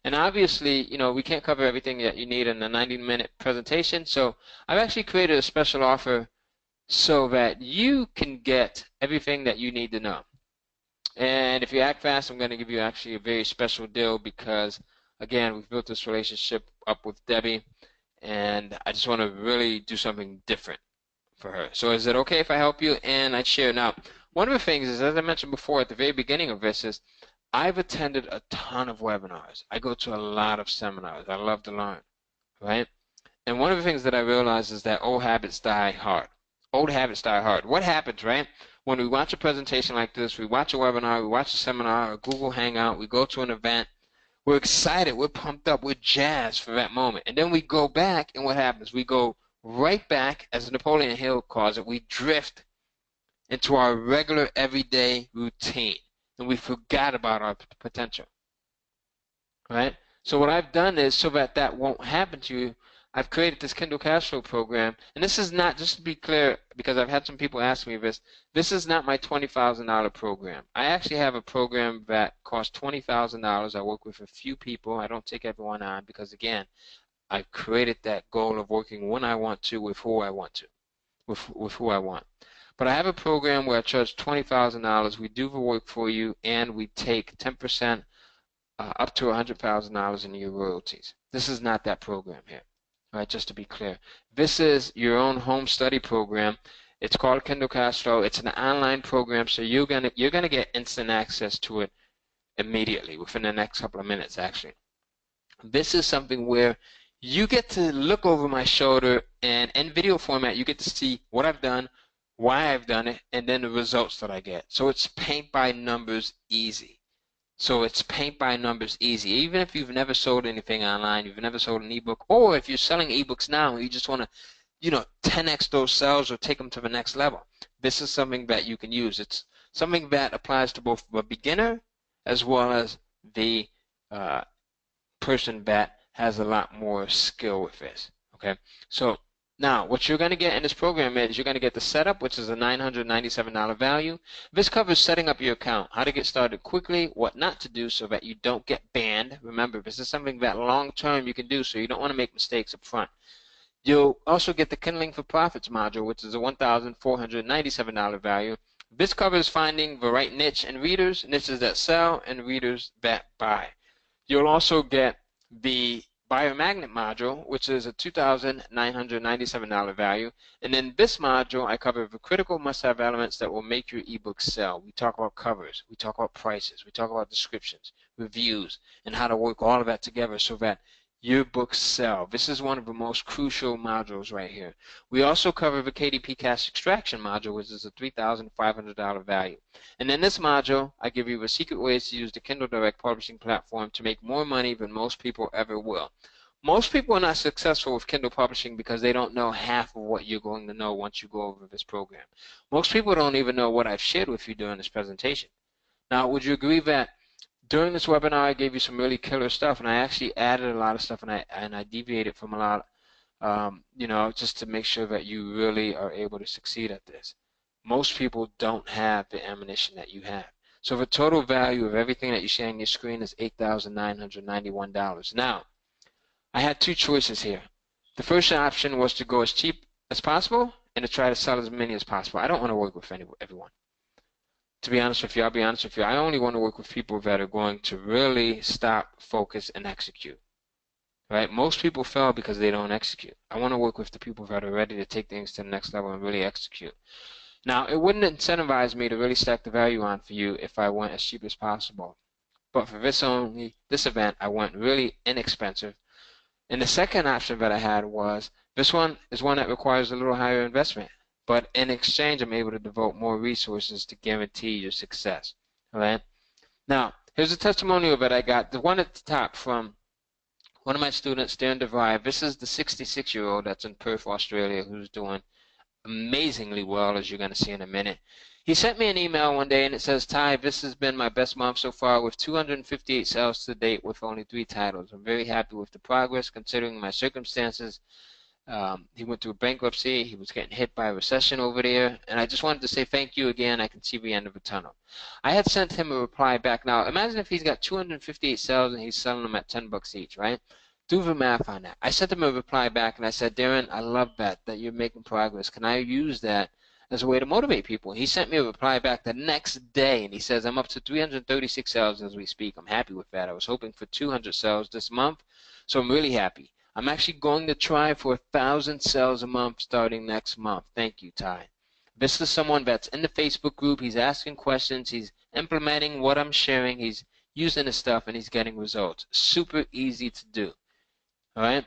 And obviously, you know, we can't cover everything that you need in a 90-minute presentation. So I've actually created a special offer so that you can get everything that you need to know. And if you act fast, I'm going to give you actually a very special deal because, again, we've built this relationship up with Debbie, and I just want to really do something different for her. So is it okay if I help you? And I share. Now, one of the things is, as I mentioned before at the very beginning of this, is I've attended a ton of webinars. I go to a lot of seminars. I love to learn, right? And one of the things that I realize is that old habits die hard. Old habits die hard. What happens, right? When we watch a presentation like this, we watch a webinar, we watch a seminar, a Google Hangout, we go to an event, we're excited, we're pumped up, we're jazzed for that moment. And then we go back, and what happens? We go right back, as Napoleon Hill calls it, we drift into our regular everyday routine, and we forgot about our potential, right? So what I've done is, so that that won't happen to you, I've created this Kindle Cash Flow program, and this is not, just to be clear, because I've had some people ask me this is not my $20,000 program. I actually have a program that costs $20,000. I work with a few people. I don't take everyone on because, again, I've created that goal of working when I want to, with who I want to, with who I want. But I have a program where I charge $20,000. We do the work for you, and we take 10% up to $100,000 in your royalties. This is not that program here. All right, just to be clear. This is your own home study program. It's called Kindle Cash Flow. It's an online program, so you're gonna get instant access to it immediately, within the next couple of minutes, actually. This is something where you get to look over my shoulder, and in video format, you get to see what I've done, why I've done it, and then the results that I get. So it's paint by numbers easy. So it's paint by numbers easy. Even if you've never sold anything online, you've never sold an ebook, or if you're selling ebooks now and you 10x those sales or take them to the next level. This is something that you can use. It's something that applies to both the beginner as well as the person that has a lot more skill with this. Okay, so now what you're going to get in this program is you're going to get the setup, which is a $997 value. This covers setting up your account, how to get started quickly, what not to do so that you don't get banned. Remember, this is something that long term you can do, so you don't want to make mistakes up front. You'll also get the Kindling for Profits module, which is a $1,497 value. This covers finding the right niche and readers, niches that sell, and readers that buy. You'll also get the Buyer Magnet module, which is a $2,997 value. And in this module, I cover the critical must-have elements that will make your ebook sell. We talk about covers, we talk about prices, we talk about descriptions, reviews, and how to work all of that together so that your books sell. This is one of the most crucial modules right here. We also cover the KDP Cash Extraction module, which is a $3,500 value. And in this module, I give you the secret ways to use the Kindle Direct publishing platform to make more money than most people ever will. Most people are not successful with Kindle publishing because they don't know half of what you're going to know once you go over this program. Most people don't even know what I've shared with you during this presentation. Now, would you agree that during this webinar, I gave you some really killer stuff, and I actually added a lot of stuff, and I deviated from a lot, just to make sure that you really are able to succeed at this. Most people don't have the ammunition that you have. So the total value of everything that you see on your screen is $8,991. Now, I had two choices here. The first option was to go as cheap as possible and to try to sell as many as possible. I don't want to work with everyone. To be honest with you, I'll be honest with you, I only want to work with people that are going to really stop, focus, and execute. Right? Most people fail because they don't execute. I want to work with the people that are ready to take things to the next level and really execute. Now, it wouldn't incentivize me to really stack the value on for you if I went as cheap as possible. But for this event, I went really inexpensive. And the second option that I had was, this one is one that requires a little higher investment. But in exchange, I'm able to devote more resources to guarantee your success. All right? Now, here's a testimonial that I got. The one at the top from one of my students, Darren DeVry. This is the 66-year-old that's in Perth, Australia, who's doing amazingly well, as you're going to see in a minute. He sent me an email one day, and it says, Ty, this has been my best month so far with 258 sales to date with only 3 titles. I'm very happy with the progress considering my circumstances. He went through bankruptcy. He was getting hit by a recession over there. And I just wanted to say thank you again. I can see the end of the tunnel. I had sent him a reply back. Now, imagine if he's got 258 sales and he's selling them at $10 each, right? Do the math on that. I sent him a reply back and I said, Darren, I love that you're making progress. Can I use that as a way to motivate people? He sent me a reply back the next day and he says, I'm up to 336 sales as we speak. I'm happy with that. I was hoping for 200 sales this month, so I'm really happy. I'm actually going to try for 1,000 sales a month starting next month. Thank you, Ty. This is someone that's in the Facebook group. He's asking questions. He's implementing what I'm sharing. He's using the stuff, and he's getting results. Super easy to do. All right?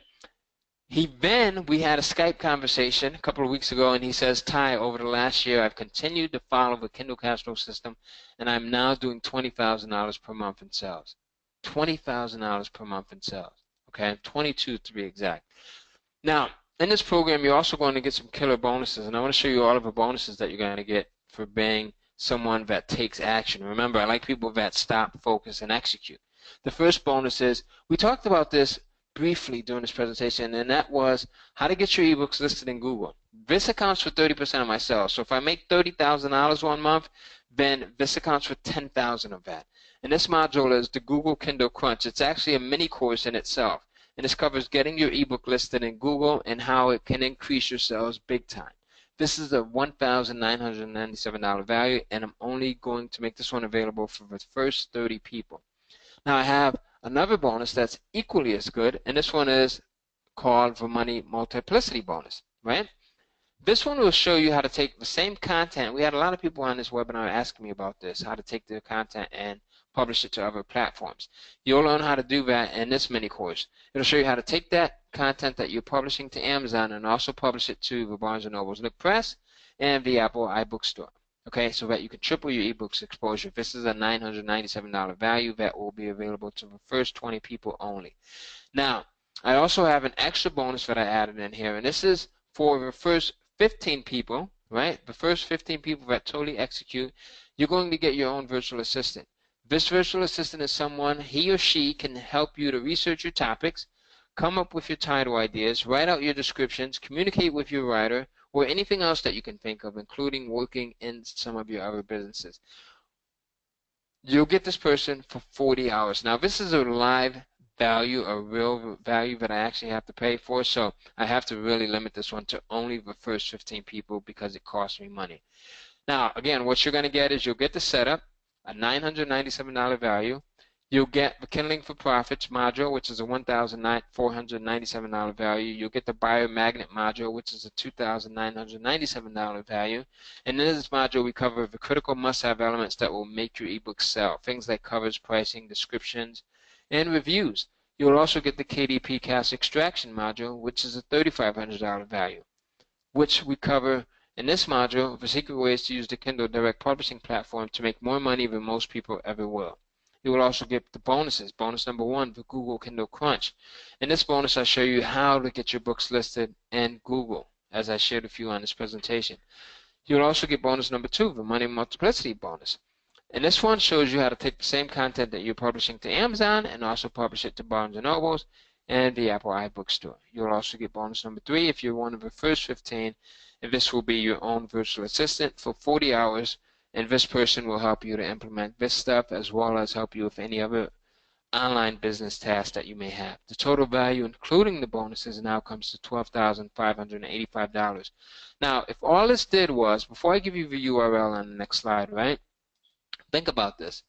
We had a Skype conversation a couple of weeks ago, and he says, Ty, over the last year, I've continued to follow the Kindle cash flow system, and I'm now doing $20,000 per month in sales. $20,000 per month in sales. Okay, 22 to be exact. Now, in this program, you're also going to get some killer bonuses, and I want to show you all of the bonuses that you're going to get for being someone that takes action. Remember, I like people that stop, focus, and execute. The first bonus is, we talked about this briefly during this presentation, and that was how to get your ebooks listed in Google. This accounts for 30% of my sales. So if I make $30,000 one month, then this accounts for 10,000 of that. And this module is the Google Kindle Crunch. It's actually a mini course in itself. And this covers getting your ebook listed in Google and how it can increase your sales big time. This is a $1,997 value, and I'm only going to make this one available for the first 30 people. Now I have another bonus that's equally as good, and this one is called the Money Multiplicity Bonus, right? This one will show you how to take the same content. We had a lot of people on this webinar asking me about this, how to take their content and publish it to other platforms. You'll learn how to do that in this mini course. It'll show you how to take that content that you're publishing to Amazon and also publish it to the Barnes & Noble's Nook Press and the Apple iBook Store. Okay, so that you can triple your ebooks exposure. This is a $997 value that will be available to the first 20 people only. Now, I also have an extra bonus that I added in here, and this is for the first 15 people, right? The first 15 people that totally execute, you're going to get your own virtual assistant. This virtual assistant is someone, he or she can help you to research your topics, come up with your title ideas, write out your descriptions, communicate with your writer, or anything else that you can think of, including working in some of your other businesses. You'll get this person for 40 hours. Now, this is a live value, a real value that I actually have to pay for, so I have to really limit this one to only the first 15 people because it costs me money. Now, again, what you're going to get is you'll get the setup, a $997 value. You'll get the Kindling for Profits module, which is a $1,497 value. You'll get the Buyer Magnet module, which is a $2,997 value. And in this module, we cover the critical must-have elements that will make your ebook sell. Things like covers, pricing, descriptions, and reviews. You'll also get the KDP Cast Extraction module, which is a $3,500 value, which we cover in this module, the secret ways to use the Kindle Direct Publishing platform to make more money than most people ever will. You will also get the bonuses. Bonus number 1, the Google Kindle Crunch. In this bonus, I show you how to get your books listed in Google, as I shared with you on this presentation. You'll also get bonus number 2, the Money Multiplicity bonus. And this one shows you how to take the same content that you're publishing to Amazon and also publish it to Barnes & Nobles and the Apple iBook Store. You'll also get bonus number 3 if you're one of the first 15, and this will be your own virtual assistant for 40 hours. And this person will help you to implement this stuff as well as help you with any other online business tasks that you may have. The total value, including the bonuses, now comes to $12,585. Now, if all this did was, before I give you the URL on the next slide, right? Think about this.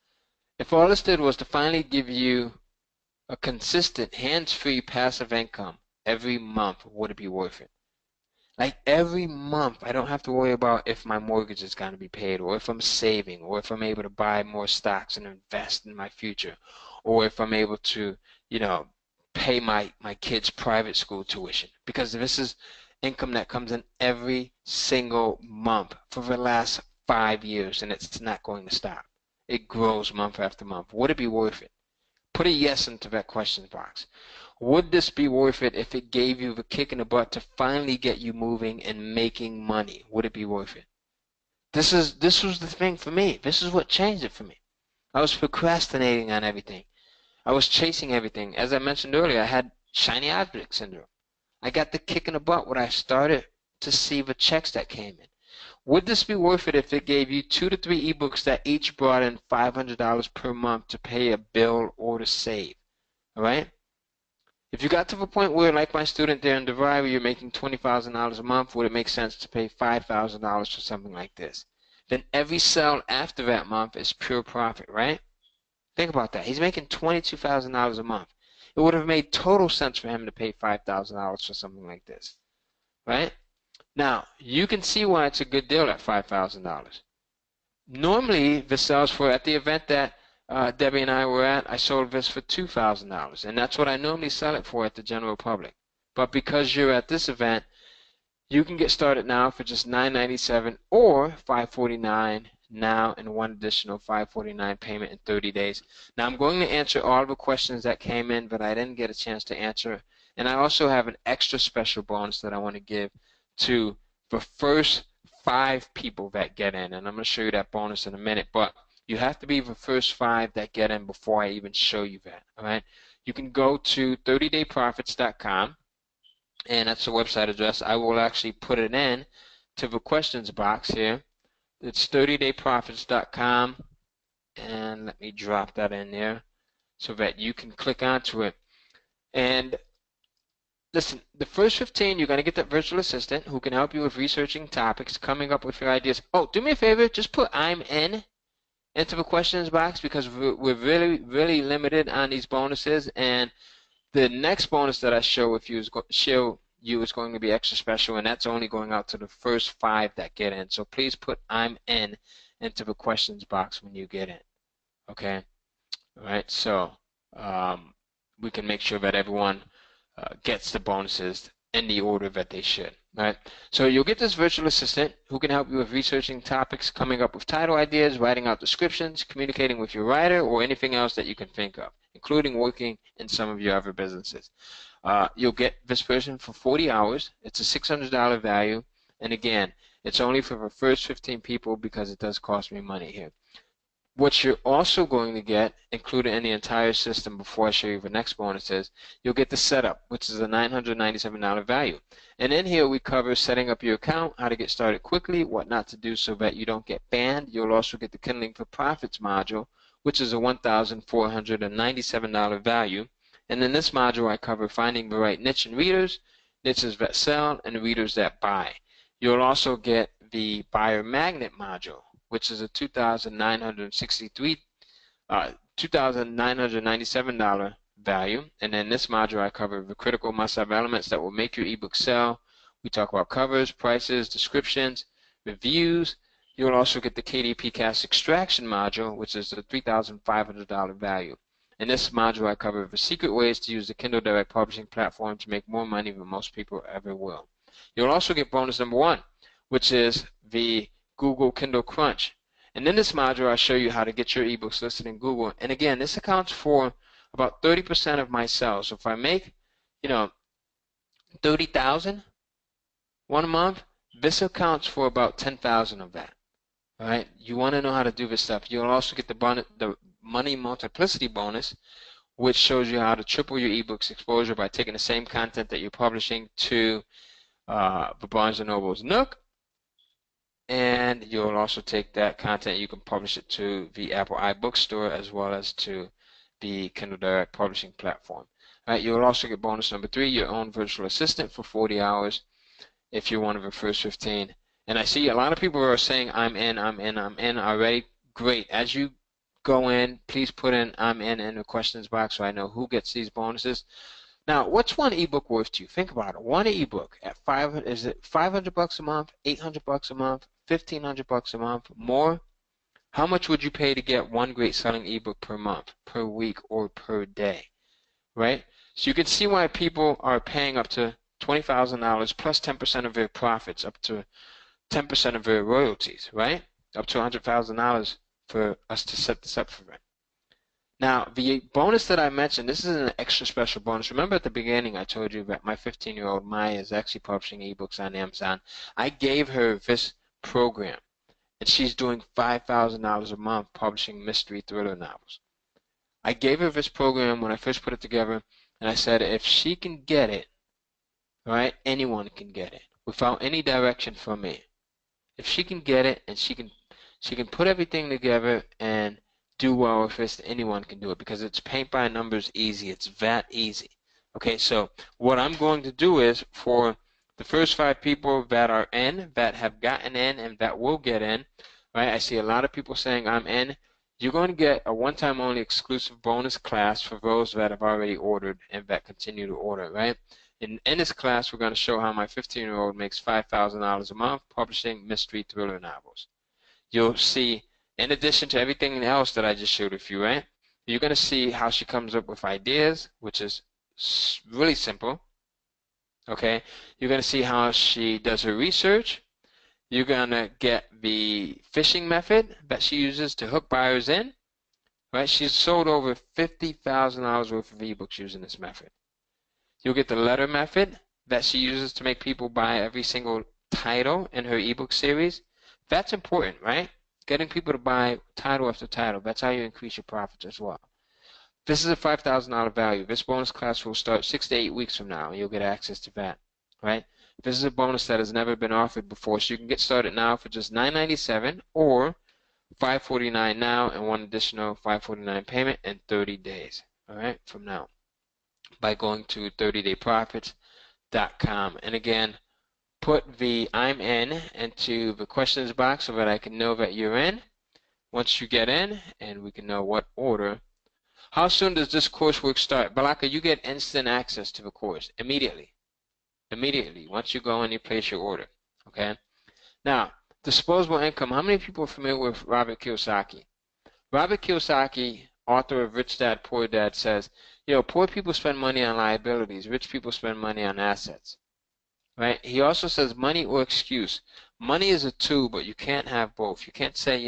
If all this did was to finally give you a consistent, hands-free passive income every month, would it be worth it? Like every month, I don't have to worry about if my mortgage is going to be paid, or if I'm saving, or if I'm able to buy more stocks and invest in my future, or if I'm able to, pay my kids' private school tuition. Because this is income that comes in every single month for the last 5 years, and it's not going to stop. It grows month after month. Would it be worth it? Put a yes into that questions box. Would this be worth it if it gave you the kick in the butt to finally get you moving and making money? Would it be worth it? This was the thing for me. This is what changed it for me. I was procrastinating on everything. I was chasing everything. As I mentioned earlier, I had shiny object syndrome. I got the kick in the butt when I started to see the checks that came in. Would this be worth it if it gave you 2 to 3 ebooks that each brought in $500 per month to pay a bill or to save? All right? If you got to the point where, like my student there in DeVry, where you're making $20,000 a month, would it make sense to pay $5,000 for something like this? Then every sale after that month is pure profit, right? Think about that. He's making $22,000 a month. It would have made total sense for him to pay $5,000 for something like this, right? Now, you can see why it's a good deal at $5,000. Normally, this sells for, at the event that Debbie and I were at, I sold this for $2,000, and that's what I normally sell it for at the general public. But because you're at this event, you can get started now for just $9.97 or $5.49 now, and one additional $5.49 payment in 30 days. Now, I'm going to answer all the questions that came in, but I didn't get a chance to answer. And I also have an extra special bonus that I want to give to the first 5 people that get in, and I'm going to show you that bonus in a minute, but you have to be the first 5 that get in before I even show you that, all right? You can go to 30dayprofits.com, and that's the website address. I will actually put it in to the questions box here. It's 30dayprofits.com, and let me drop that in there so that you can click onto it. And listen, the first 15, you're going to get that virtual assistant who can help you with researching topics, coming up with your ideas. Oh, do me a favor, just put I'm in into the questions box, because we're really limited on these bonuses, and the next bonus that I show you is going to be extra special, and that's only going out to the first 5 that get in. So please put I'm in into the questions box when you get in. Okay? All right, so we can make sure that everyone gets the bonuses in the order that they should. Right? So you'll get this virtual assistant who can help you with researching topics, coming up with title ideas, writing out descriptions, communicating with your writer, or anything else that you can think of, including working in some of your other businesses. You'll get this version for 40 hours. It's a $600 value. And again, it's only for the first 15 people because it does cost me money here. What you're also going to get included in the entire system before I show you the next bonus is you'll get the setup, which is a $997 value. And in here we cover setting up your account, how to get started quickly, what not to do so that you don't get banned. You'll also get the Kindling for Profits module, which is a $1,497 value. And in this module I cover finding the right niche in readers, niches that sell, and readers that buy. You'll also get the Buyer Magnet module, which is a $2,997 value. And in this module, I cover the critical must-have elements that will make your ebook sell. We talk about covers, prices, descriptions, reviews. You'll also get the KDP Cast Extraction module, which is a $3,500 value. In this module, I cover the secret ways to use the Kindle Direct Publishing platform to make more money than most people ever will. You'll also get bonus number 1, which is the Google Kindle Crunch. And in this module, I'll show you how to get your ebooks listed in Google. And again, this accounts for about 30% of my sales. So if I make, 30,000 one month, this accounts for about 10,000 of that. All right? You want to know how to do this stuff. You'll also get the money multiplicity bonus, which shows you how to triple your ebooks exposure by taking the same content that you're publishing to the Barnes & Noble's Nook. And you'll also take that content, you can publish it to the Apple iBookstore as well as to the Kindle Direct Publishing platform. All right, you'll also get bonus number 3, your own virtual assistant for 40 hours if you're one of the first 15. And I see a lot of people are saying I'm in already. Great. As you go in, please put in I'm in the questions box so I know who gets these bonuses. Now, what's one ebook worth to you? Think about it. One ebook at is it $500 a month, $800 a month, $1,500 a month, more? How much would you pay to get one great selling ebook per month, per week, or per day? Right? So you can see why people are paying up to $20,000 plus 10% of their profits, up to 10% of their royalties, right? Up to $100,000 for us to set this up for them. Now, the bonus that I mentioned, this is an extra special bonus. Remember at the beginning I told you that my 15-year-old Maya is actually publishing ebooks on Amazon. I gave her this program, and she's doing $5,000 a month publishing mystery thriller novels. I gave her this program when I first put it together, and I said if she can get it, right, anyone can get it without any direction from me. If she can get it and she can put everything together and do well with this, anyone can do it because it's paint by numbers easy. It's that easy. Okay, so what I'm going to do is for the first 5 people that are in, that have gotten in, and that will get in, right? I see a lot of people saying I'm in. You're going to get a one-time only exclusive bonus class for those that have already ordered and that continue to order, right? In this class, we're going to show how my 15-year-old makes $5,000 a month publishing mystery thriller novels. You'll see, in addition to everything else that I just showed with you, right? You're going to see how she comes up with ideas, which is really simple. Okay? You're going to see how she does her research. You're going to get the fishing method that she uses to hook buyers in. Right? She's sold over $50,000 worth of ebooks using this method. You'll get the letter method that she uses to make people buy every single title in her ebook series. That's important, right? Getting people to buy title after title. That's how you increase your profits as well. This is a $5,000 value. This bonus class will start 6 to 8 weeks from now, and you'll get access to that, right? This is a bonus that has never been offered before, so you can get started now for just $9.97 or $5.49 now and one additional $5.49 payment in 30 days, all right, from now by going to 30dayprofits.com. And again, put the I'm in into the questions box so that I can know that you're in. Once you get in, and we can know what order. How soon does this coursework start? Balaka, you get instant access to the course immediately. Immediately, once you go and you place your order. Okay? Now, disposable income. How many people are familiar with Robert Kiyosaki? Robert Kiyosaki, author of Rich Dad, Poor Dad, says, poor people spend money on liabilities. Rich people spend money on assets. Right? He also says money or excuse. Money is a tool, but you can't have both. You can't say,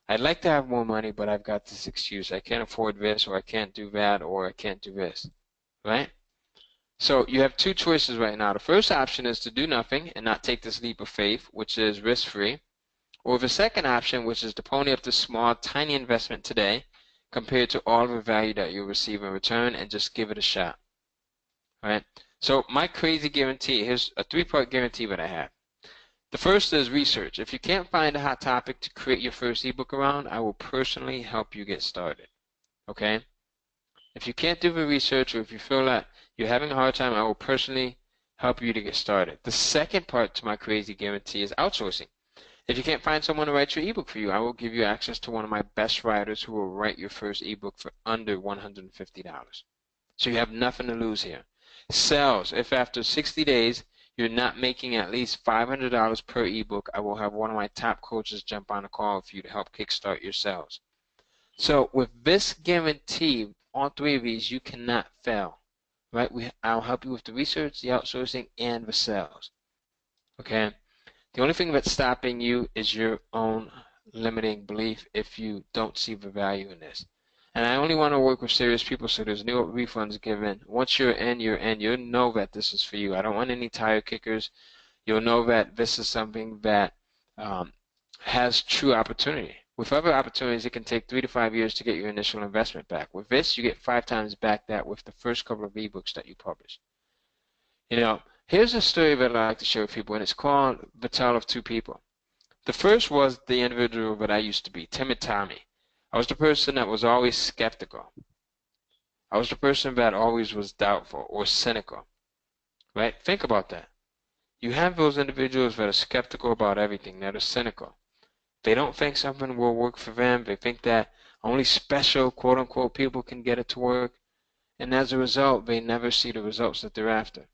I'd like to have more money, but I've got this excuse. I can't afford this, or I can't do that, or I can't do this. Right? So you have two choices right now. The first option is to do nothing and not take this leap of faith, which is risk-free. Or the second option, which is to pony up this small, tiny investment today compared to all of the value that you'll receive in return and just give it a shot. All right? So my crazy guarantee, here's a three-part guarantee that I have. The first is research. If you can't find a hot topic to create your first ebook around, I will personally help you get started. Okay? If you can't do the research, or if you feel that you're having a hard time, I will personally help you to get started. The second part to my crazy guarantee is outsourcing. If you can't find someone to write your ebook for you, I will give you access to one of my best writers who will write your first ebook for under $150. So you have nothing to lose here. Sales. If after 60 days you're not making at least $500 per ebook, I will have one of my top coaches jump on a call with you to help kickstart your sales. So with this guarantee, all three of these, you cannot fail, right? I'll help you with the research, the outsourcing, and the sales, okay? The only thing that's stopping you is your own limiting belief if you don't see the value in this. And I only want to work with serious people, so there's no refunds given. Once you're in, you're in. You'll know that this is for you. I don't want any tire kickers. You'll know that this is something that has true opportunity. With other opportunities, it can take 3 to 5 years to get your initial investment back. With this, you get 5 times back that with the first couple of ebooks that you publish. You know, here's a story that I like to share with people, and it's called The Tale of Two People. The first was the individual that I used to be, Timid Tommy. I was the person that was always skeptical. I was the person that always was doubtful or cynical, right? Think about that. You have those individuals that are skeptical about everything, that are cynical. They don't think something will work for them. They think that only special, quote-unquote, people can get it to work. And as a result, they never see the results that they're after.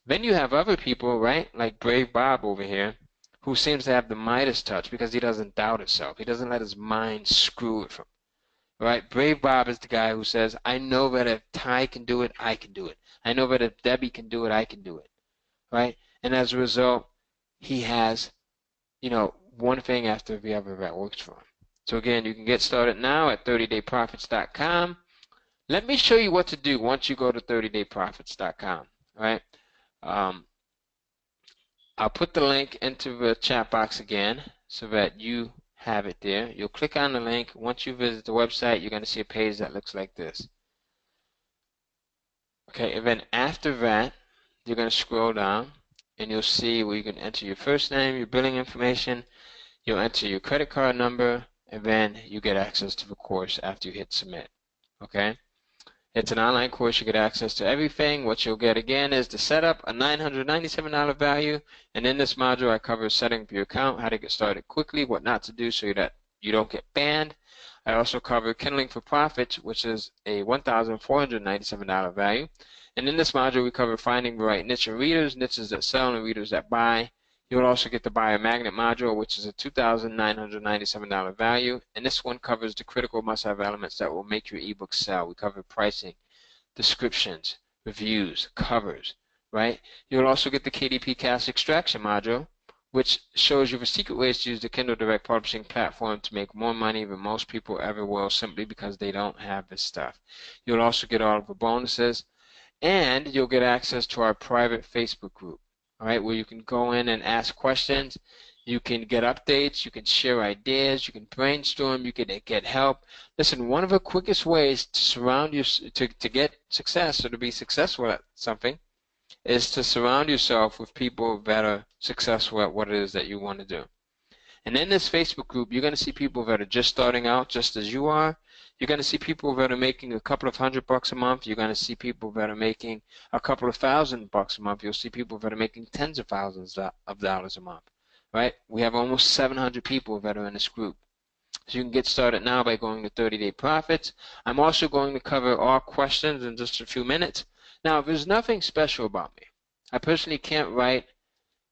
Then you have other people, right, like Brave Bob over here, who seems to have the Midas touch because he doesn't doubt himself. He doesn't let his mind screw it from him, right? Brave Bob is the guy who says, I know that if Ty can do it, I can do it. I know that if Debbie can do it, I can do it, right? And as a result, he has, you know, one thing after the other that works for him. So again, you can get started now at 30dayprofits.com. Let me show you what to do once you go to 30dayprofits.com, right? I'll put the link into the chat box again so that you have it there. You'll click on the link. Once you visit the website, you're going to see a page that looks like this. Okay, and then after that, you're going to scroll down and you'll see where you can enter your first name, your billing information, you'll enter your credit card number, and then you get access to the course after you hit submit. Okay? It's an online course. You get access to everything. What you'll get again is the setup, a $997 value, and in this module I cover setting up your account, how to get started quickly, what not to do so that you don't get banned. I also cover Kindling for Profits, which is a $1,497 value. And in this module we cover finding the right niche of readers, niches that sell and readers that buy. You'll also get the Buyer Magnet module, which is a $2,997 value. And this one covers the critical must-have elements that will make your ebook sell. We cover pricing, descriptions, reviews, covers, right? You'll also get the KDP Cash Extraction module, which shows you the secret ways to use the Kindle Direct Publishing platform to make more money than most people ever will simply because they don't have this stuff. You'll also get all of the bonuses, and you'll get access to our private Facebook group. All right, where you can go in and ask questions, you can get updates, you can share ideas, you can brainstorm, you can get help. Listen, one of the quickest ways to surround you to get success or to be successful at something is to surround yourself with people that are successful at what it is that you want to do. And in this Facebook group, you're going to see people that are just starting out just as you are. You're going to see people that are making a couple of $100 a month. You're going to see people that are making a couple of $1,000 a month. You'll see people that are making tens of thousands of dollars a month, right? We have almost 700 people that are in this group. So you can get started now by going to 30 Day Profits. I'm also going to cover all questions in just a few minutes. Now, there's nothing special about me. I personally can't write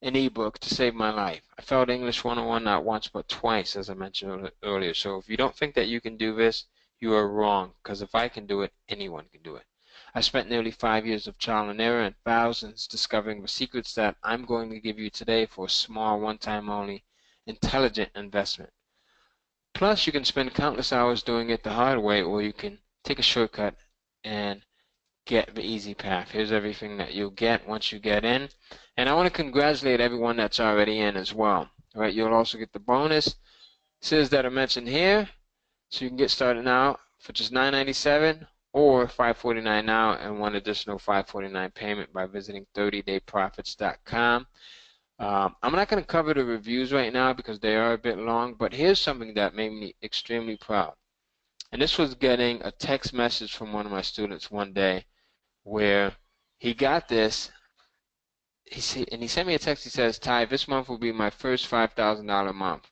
an ebook to save my life. I failed English 101 not once but twice, as I mentioned earlier. So if you don't think that you can do this, you are wrong, because if I can do it, anyone can do it. I spent nearly 5 years of trial and error and thousands discovering the secrets that I'm going to give you today for a small, one-time only, intelligent investment. Plus, you can spend countless hours doing it the hard way, or you can take a shortcut and get the easy path. Here's everything that you'll get once you get in. And I want to congratulate everyone that's already in as well. All right, you'll also get the bonus that are mentioned here. So you can get started now for just $9.97 or $5.49 now and one additional $5.49 payment by visiting 30dayprofits.com. I'm not going to cover the reviews right now because they are a bit long, but here's something that made me extremely proud. And this was getting a text message from one of my students one day where he got this. He sent me a text. He says, Ty, this month will be my first $5,000 month.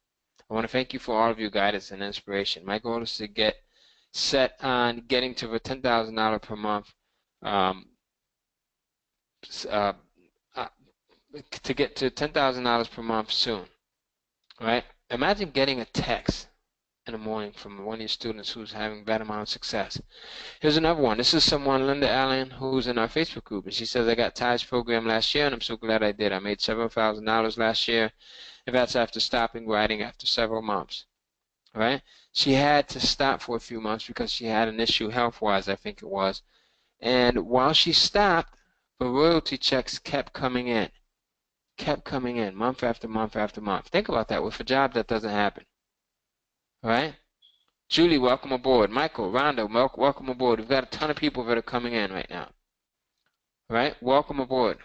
I want to thank you for all of your guidance and inspiration. My goal is to get set on getting to the $10,000 per month, uh, to get to $10,000 per month soon, right? Imagine getting a text in the morning from one of your students who's having that amount of success. Here's another one. This is someone, Linda Allen, who's in our Facebook group, and she says, I got Ty's program last year, and I'm so glad I did. I made $7,000 last year, and that's after stopping writing after several months, right? She had to stop for a few months because she had an issue health-wise, I think it was. And while she stopped, the royalty checks kept coming in month after month after month. Think about that with a job that doesn't happen, right? Julie, welcome aboard. Michael, Rhonda, welcome aboard. We've got a ton of people that are coming in right now, right? Welcome aboard.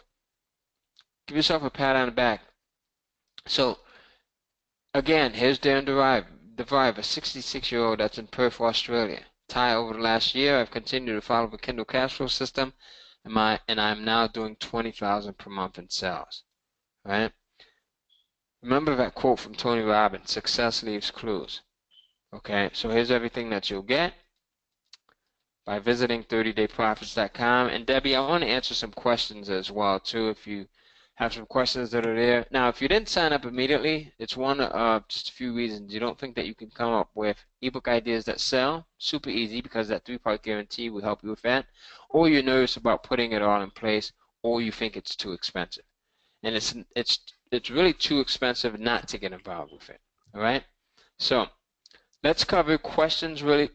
Give yourself a pat on the back. So, again, here's Darren DeVive, a 66-year-old that's in Perth, Australia. Ty, over the last year, I've continued to follow the Kindle cash flow system, and I'm now doing $20,000 per month in sales, right? Remember that quote from Tony Robbins, success leaves clues. Okay, so here's everything that you'll get by visiting 30dayprofits.com. And Debbie, I want to answer some questions as well, too, if you have some questions that are there. Now, if you didn't sign up immediately, it's one of just a few reasons. You don't think that you can come up with ebook ideas that sell. Super easy, because that 3-part guarantee will help you with that. Or you're nervous about putting it all in place, or you think it's too expensive. And it's really too expensive not to get involved with it. All right? So let's cover questions really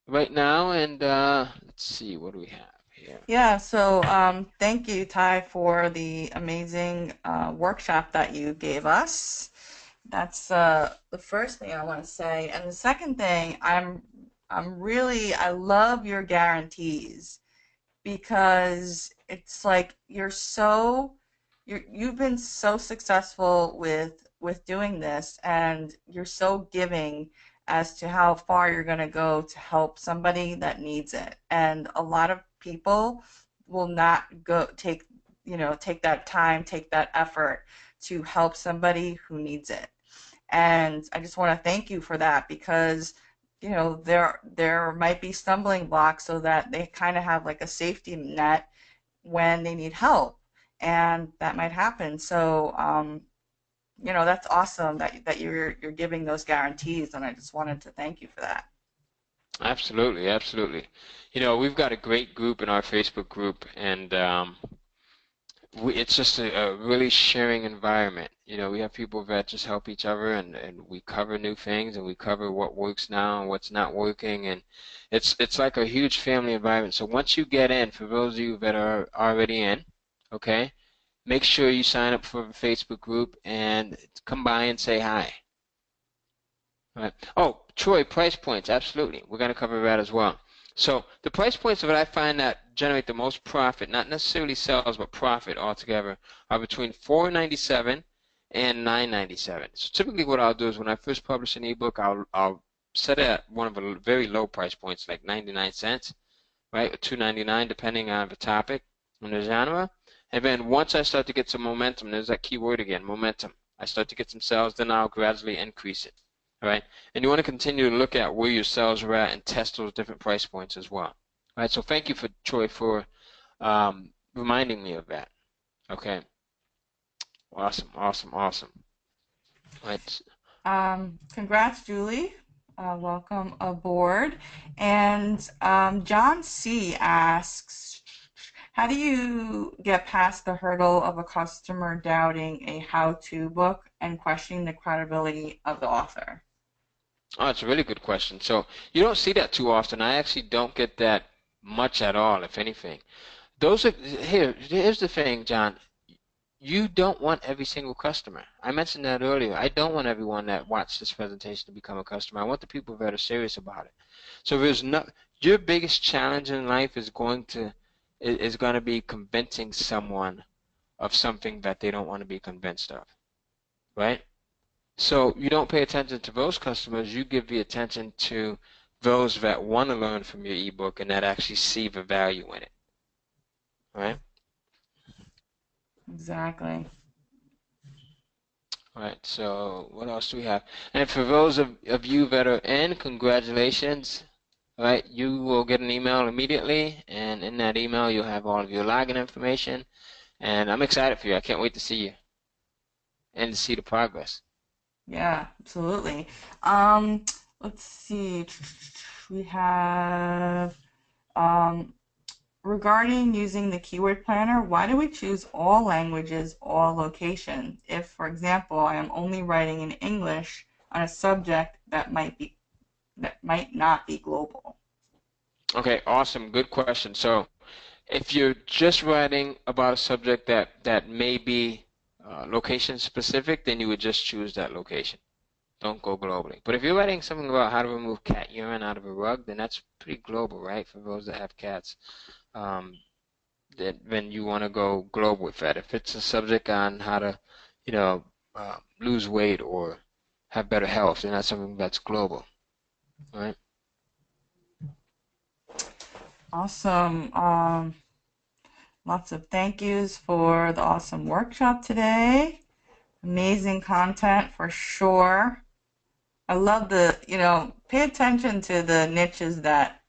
right now, and let's see, what do we have here? Yeah, so thank you, Ty, for the amazing workshop that you gave us. That's the first thing I want to say. And the second thing, I love your guarantees, because it's like you've been so successful with doing this, and you're so giving as to how far you're going to go to help somebody that needs it. And a lot of people will not take that time, take that effort to help somebody who needs it. And I just want to thank you for that, because there might be stumbling blocks, so that they kind of have like a safety net when they need help, and that might happen. So that's awesome that you're giving those guarantees, and I just wanted to thank you for that. Absolutely, absolutely. We've got a great group in our Facebook group, and it's just a really sharing environment. We have people that just help each other, and we cover new things, and we cover what works now and what's not working, and it's like a huge family environment. So once you get in, for those of you that are already in, okay, make sure you sign up for the Facebook group and come by and say hi. All right. Oh, Troy, price points, absolutely. We're going to cover that as well. So the price points that I find that generate the most profit, not necessarily sales, but profit altogether, are between $4.97 and $9.97. So typically what I'll do is, when I first publish an ebook, I'll set it at one of the very low price points, like 99 cents, right, or $2.99, depending on the topic and the genre. And then once I start to get some momentum, there's that key word again, momentum. I start to get some sales, then I'll gradually increase it. All right, and you want to continue to look at where your sales are at and test those different price points as well. All right, so thank you, Troy, for reminding me of that. Okay, awesome, awesome, awesome. All right. Congrats, Julie. Welcome aboard. And John C. asks, how do you get past the hurdle of a customer doubting a how-to book and questioning the credibility of the author? Oh, it's a really good question. So you don't see that too often. I actually don't get that much at all, if anything. Here's the thing, John. You don't want every single customer. I mentioned that earlier. I don't want everyone that watched this presentation to become a customer. I want the people that are serious about it. So there's no your biggest challenge in life is going to be convincing someone of something that they don't want to be convinced of, right? So you don't pay attention to those customers. You give the attention to those that want to learn from your ebook and that actually see the value in it, right? Exactly. All right, so what else do we have? And for those of you that are in, congratulations. All right, you will get an email immediately, and in that email you'll have all of your login information. And I'm excited for you. I can't wait to see you and to see the progress. Yeah, absolutely. Um, let's see. We have um, regarding using the keyword planner, why do we choose all languages, all locations? If, for example, I am only writing in English on a subject that might not be global. Okay, awesome. Good question. So if you're just writing about a subject that may be location specific, then you would just choose that location. Don't go globally. But if you're writing something about how to remove cat urine out of a rug, then that's pretty global, right? For those that have cats, um, then you want to go global with that. If it's a subject on how to, you know, lose weight or have better health, then that's something that's global, right? Awesome. Lots of thank yous for the awesome workshop today. Amazing content for sure. I love pay attention to the niches that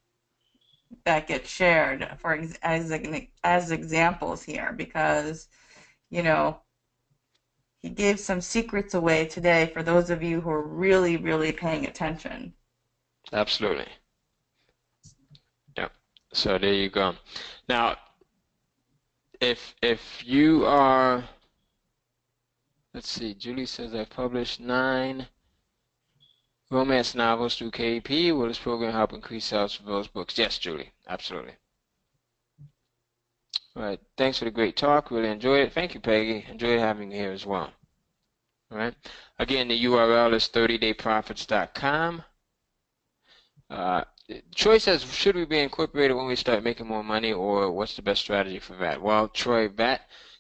get shared as examples here because, you know, he gave some secrets away today for those of you who are really, really paying attention. Absolutely. Yep. So there you go. Now, if you are, let's see, Julie says I published 9 romance novels through KEP. Will this program help increase sales for those books? Yes, Julie. Absolutely. All right. Thanks for the great talk. Really enjoyed it. Thank you, Peggy. Enjoyed having you here as well. All right. Again, the URL is 30dayprofits.com. Troy says, should we be incorporated when we start making more money, or what's the best strategy for that? Well, Troy,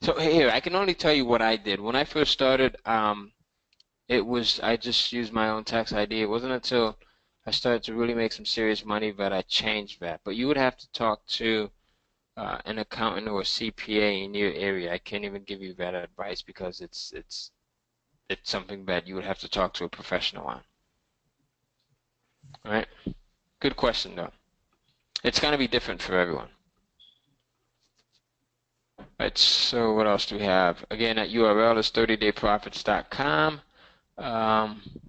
so here, I can only tell you what I did. When I first started, I just used my own tax ID. It wasn't until I started to really make some serious money that I changed that. But you would have to talk to an accountant or a CPA in your area. I can't even give you that advice because it's something that you would have to talk to a professional on. All right. Good question, though. It's going to be different for everyone. Right, so what else do we have? Again, that URL is 30dayprofits.com.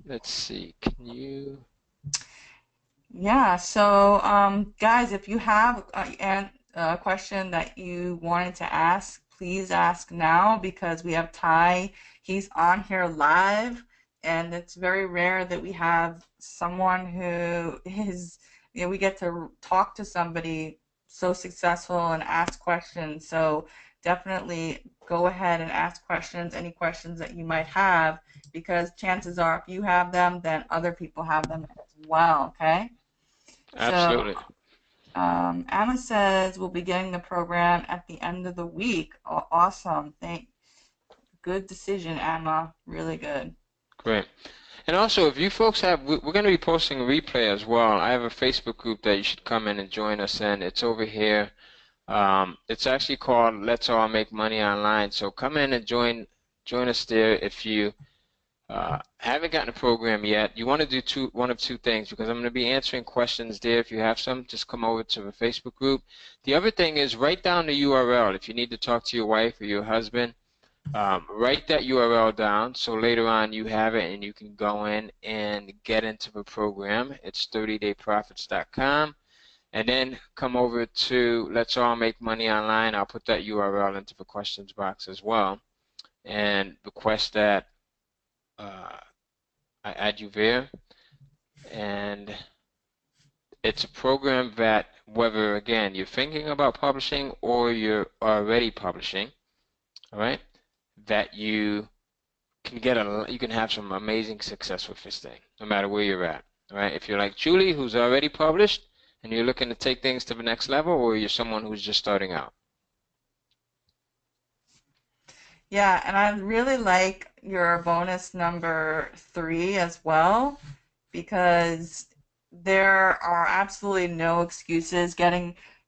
Let's see, can you? Yeah, so guys, if you have a question that you wanted to ask, please ask now because we have Ty. He's on here live, and it's very rare that we have someone who is, we get to talk to somebody so successful and ask questions. So definitely go ahead and ask questions, any questions that you might have, because chances are if you have them, then other people have them as well, okay? So Absolutely. Anna says we'll be getting the program at the end of the week. Awesome. Good decision, Anna. Really good. Great. And also, if you folks we're going to be posting a replay as well. I have a Facebook group that you should come in and join us in. It's over here. It's actually called Let's All Make Money Online. So come in and join us there if you haven't gotten a program yet. You want to do one of two things because I'm going to be answering questions there. If you have some, just come over to the Facebook group. The other thing is write down the URL. If you need to talk to your wife or your husband, write that URL down so later on you have it and you can go in and get into the program. It's 30dayprofits.com. And then come over to Let's All Make Money Online. I'll put that URL into the questions box as well and request that I add you there. And it's a program that whether again you're thinking about publishing or you're already publishing, all right, that you can have some amazing success with this thing, no matter where you're at. All right, if you're like Julie, who's already published and you're looking to take things to the next level, or you're someone who's just starting out. Yeah, and I really like your bonus number three as well, because there are absolutely no excuses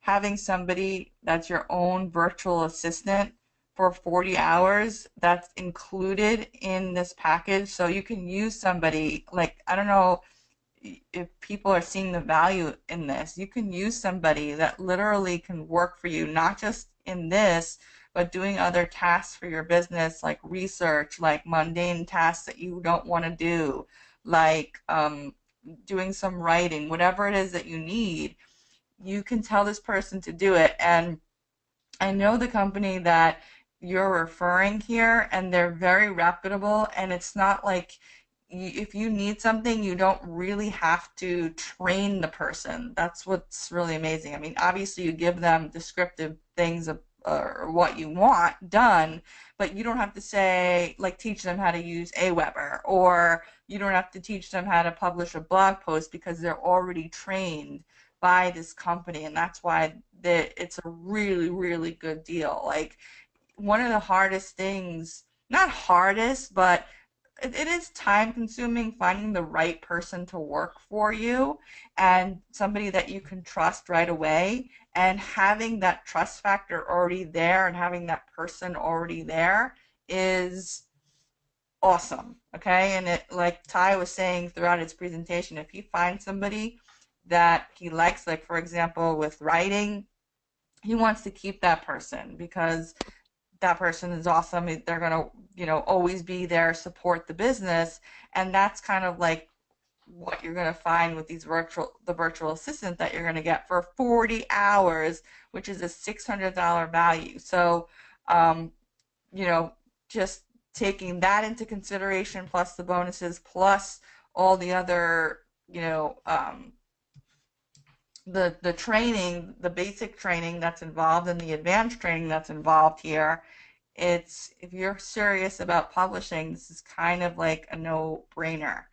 having somebody that's your own virtual assistant for 40 hours. That's included in this package. So you can use somebody like, I don't know if people are seeing the value in this. You can use somebody that literally can work for you, not just in this, but doing other tasks for your business, like research, like mundane tasks that you don't want to do, like doing some writing, whatever it is that you need. You can tell this person to do it. And I know the company that you're referring here, and they're very reputable, and it's not like if you need something, you don't really have to train the person. That's what's really amazing. I mean, obviously, you give them descriptive things of or what you want done, but you don't have to say, like, teach them how to use Aweber, or you don't have to teach them how to publish a blog post because they're already trained by this company, and that's why it's a really, really good deal. Like, one of the hardest things, not hardest, but it is time consuming finding the right person to work for you and somebody that you can trust right away. And having that trust factor already there and having that person already there is awesome. Okay. And it, like Ty was saying throughout his presentation, if he finds somebody that he likes, like for example, with writing, he wants to keep that person because that person is awesome. They're going to, always be there, support the business. And that's kind of like what you're going to find with the virtual assistant that you're going to get for 40 hours, which is a $600 value. So, um, you know, just taking that into consideration, plus the bonuses, plus all the other, the training, the basic training that's involved and the advanced training that's involved here, if you're serious about publishing, this is kind of like a no-brainer.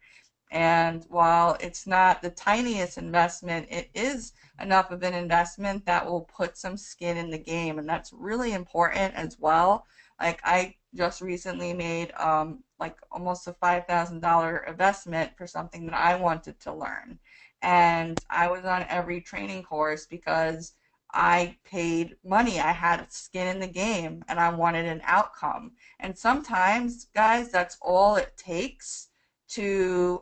And while it's not the tiniest investment, it is enough of an investment that will put some skin in the game, and that's really important as well. Like I just recently made like almost a $5,000 investment for something that I wanted to learn, and I was on every training course because I paid money. I had skin in the game, and I wanted an outcome. And sometimes, guys, that's all it takes to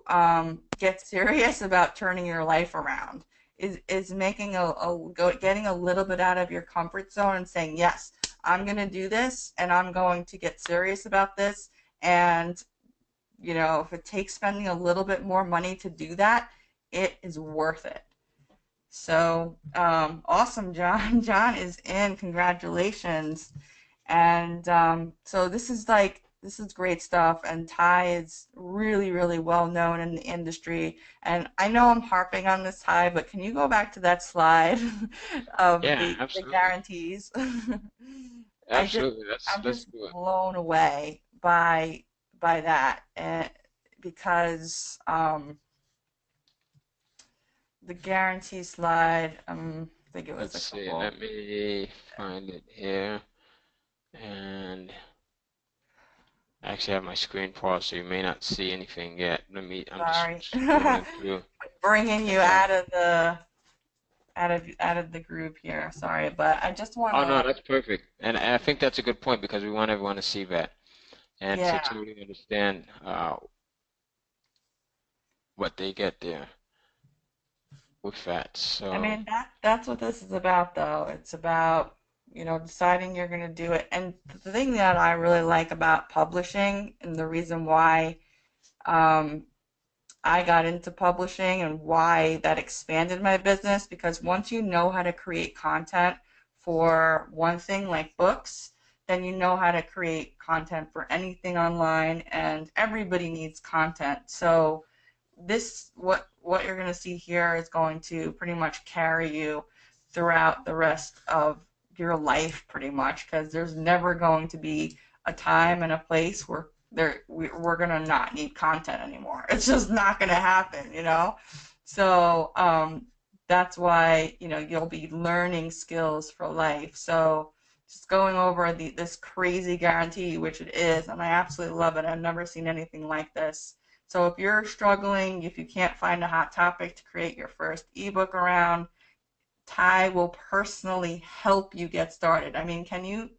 get serious about turning your life around is making getting a little bit out of your comfort zone and saying, yes, I'm going to do this and I'm going to get serious about this. And, if it takes spending a little bit more money to do that, it is worth it. So, awesome, John. John is in. Congratulations. And so this is great stuff. And Ty is really, really well known in the industry. And I know I'm harping on this, Ty, but can you go back to that slide of Yeah, the absolutely. guarantees? I just Absolutely. Let's I'm let's just do it. blown away by that, and because the guarantee slide, I think it was Let's a see. couple. Let me find it here. And I actually have my screen paused, so you may not see anything yet. I'm just Sorry. scrolling through. Bringing you And out of the group here. Sorry, but I just want oh to no, that's perfect. And I think that's a good point because we want everyone to see that and to yeah. totally understand what they get there with that. I So mean that's what this is about though. It's about, deciding you're going to do it. And the thing that I really like about publishing and the reason why um I got into publishing and why that expanded my business, because once you know how to create content for one thing like books, then you know how to create content for anything online, and everybody needs content. So what you're going to see here is going to pretty much carry you throughout the rest of your life pretty much, because there's never going to be a time and a place where we're gonna not need content anymore. It's just not gonna happen, you know? So that's why, you know, you'll be learning skills for life. So just going over this crazy guarantee, which it is, and I absolutely love it. I've never seen anything like this. So if you're struggling, if you can't find a hot topic to create your first ebook around, Ty will personally help you get started. I mean, can you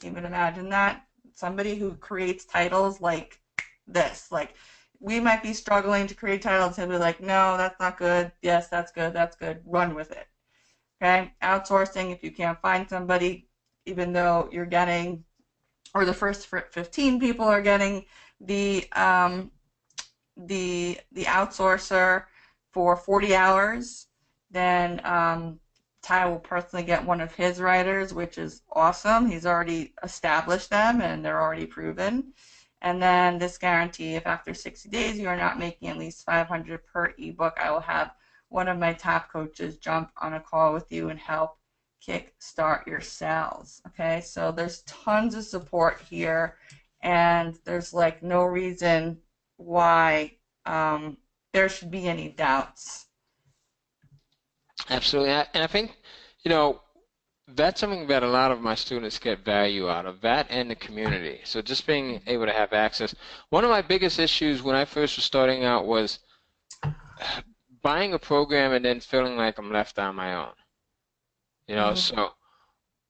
even imagine that? Somebody who creates titles like this, like we might be struggling to create titles and be like, no, that's not good. Yes, that's good. That's good. Run with it. Okay. Outsourcing, if you can't find somebody, even though you're getting, or the first 15 people are getting the the outsourcer for 40 hours, then Ty will personally get one of his writers, which is awesome. He's already established them and they're already proven. And then this guarantee, if after 60 days you are not making at least 500 per ebook, I will have one of my top coaches jump on a call with you and help kickstart your sales. Okay, so there's tons of support here, and there's like no reason why there should be any doubts. Absolutely. And I think, you know, that's something that a lot of my students get value out of, that and the community. So just being able to have access. One of my biggest issues when I first was starting out was buying a program and then feeling like I'm left on my own. You know, Mm-hmm. so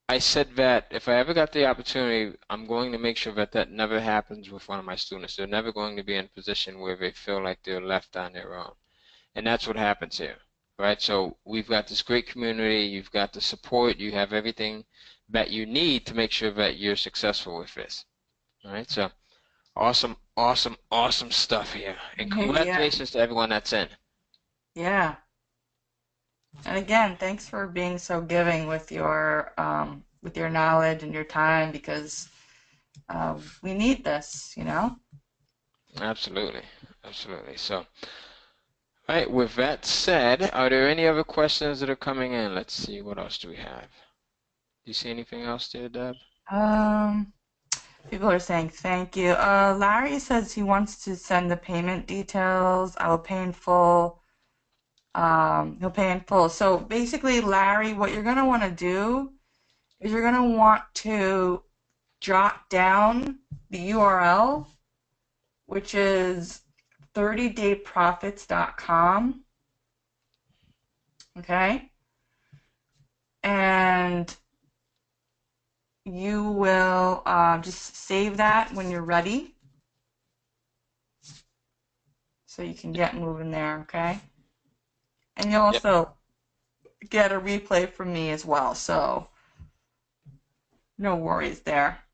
I said that if I ever got the opportunity, I'm going to make sure that that never happens with one of my students. They're never going to be in a position where they feel like they're left on their own. And that's what happens here, right? So we've got this great community, you've got the support, you have everything that you need to make sure that you're successful with this. All right, so awesome, awesome, awesome stuff here. And Yeah, congratulations to everyone that's in. yeah. And again, thanks for being so giving with your knowledge and your time, because we need this, you know. Absolutely, absolutely. So, all right, with that said, are there any other questions that are coming in? Let's see, what else do we have? Do you see anything else there, Deb? Um, People are saying thank you. Larry says he wants to send the payment details. I will pay in full. He'll pay in full. So basically, Larry, what you're gonna want to do is you're gonna want to jot down the URL, which is 30dayprofits.com. Okay, and you will just save that when you're ready, so you can get moving there. Okay, and you'll Yep. also get a replay from me as well, so no worries there.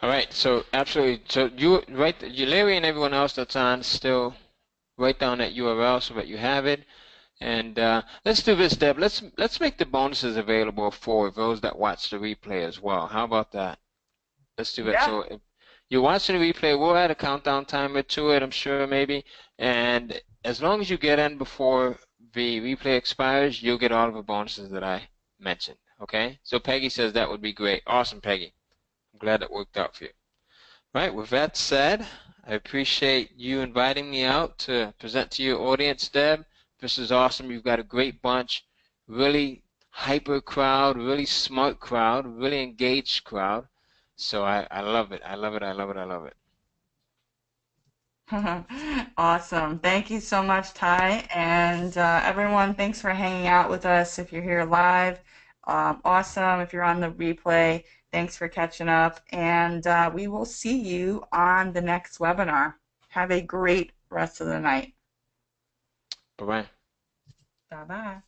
All right, so absolutely. So you write, you Larry and everyone else that's on still write down that URL so that you have it. And let's do this, Deb. Let's make the bonuses available for those that watch the replay as well. How about that? Let's do that. Yeah. So if you're watching the replay, we'll add a countdown timer to it, I'm sure, maybe. And as long as you get in before the replay expires, you'll get all of the bonuses that I mentioned. Okay? So Peggy says that would be great. Awesome, Peggy. I'm glad that worked out for you. Right, with that said, I appreciate you inviting me out to present to your audience, Deb. This is awesome. You've got a great bunch, really hyper crowd, really smart crowd, really engaged crowd. So I love it. I love it. I love it. I love it. Awesome. Thank you so much, Ty. And everyone, thanks for hanging out with us. If you're here live, awesome. If you're on the replay, thanks for catching up. And we will see you on the next webinar. Have a great rest of the night. Bye-bye. Bye-bye.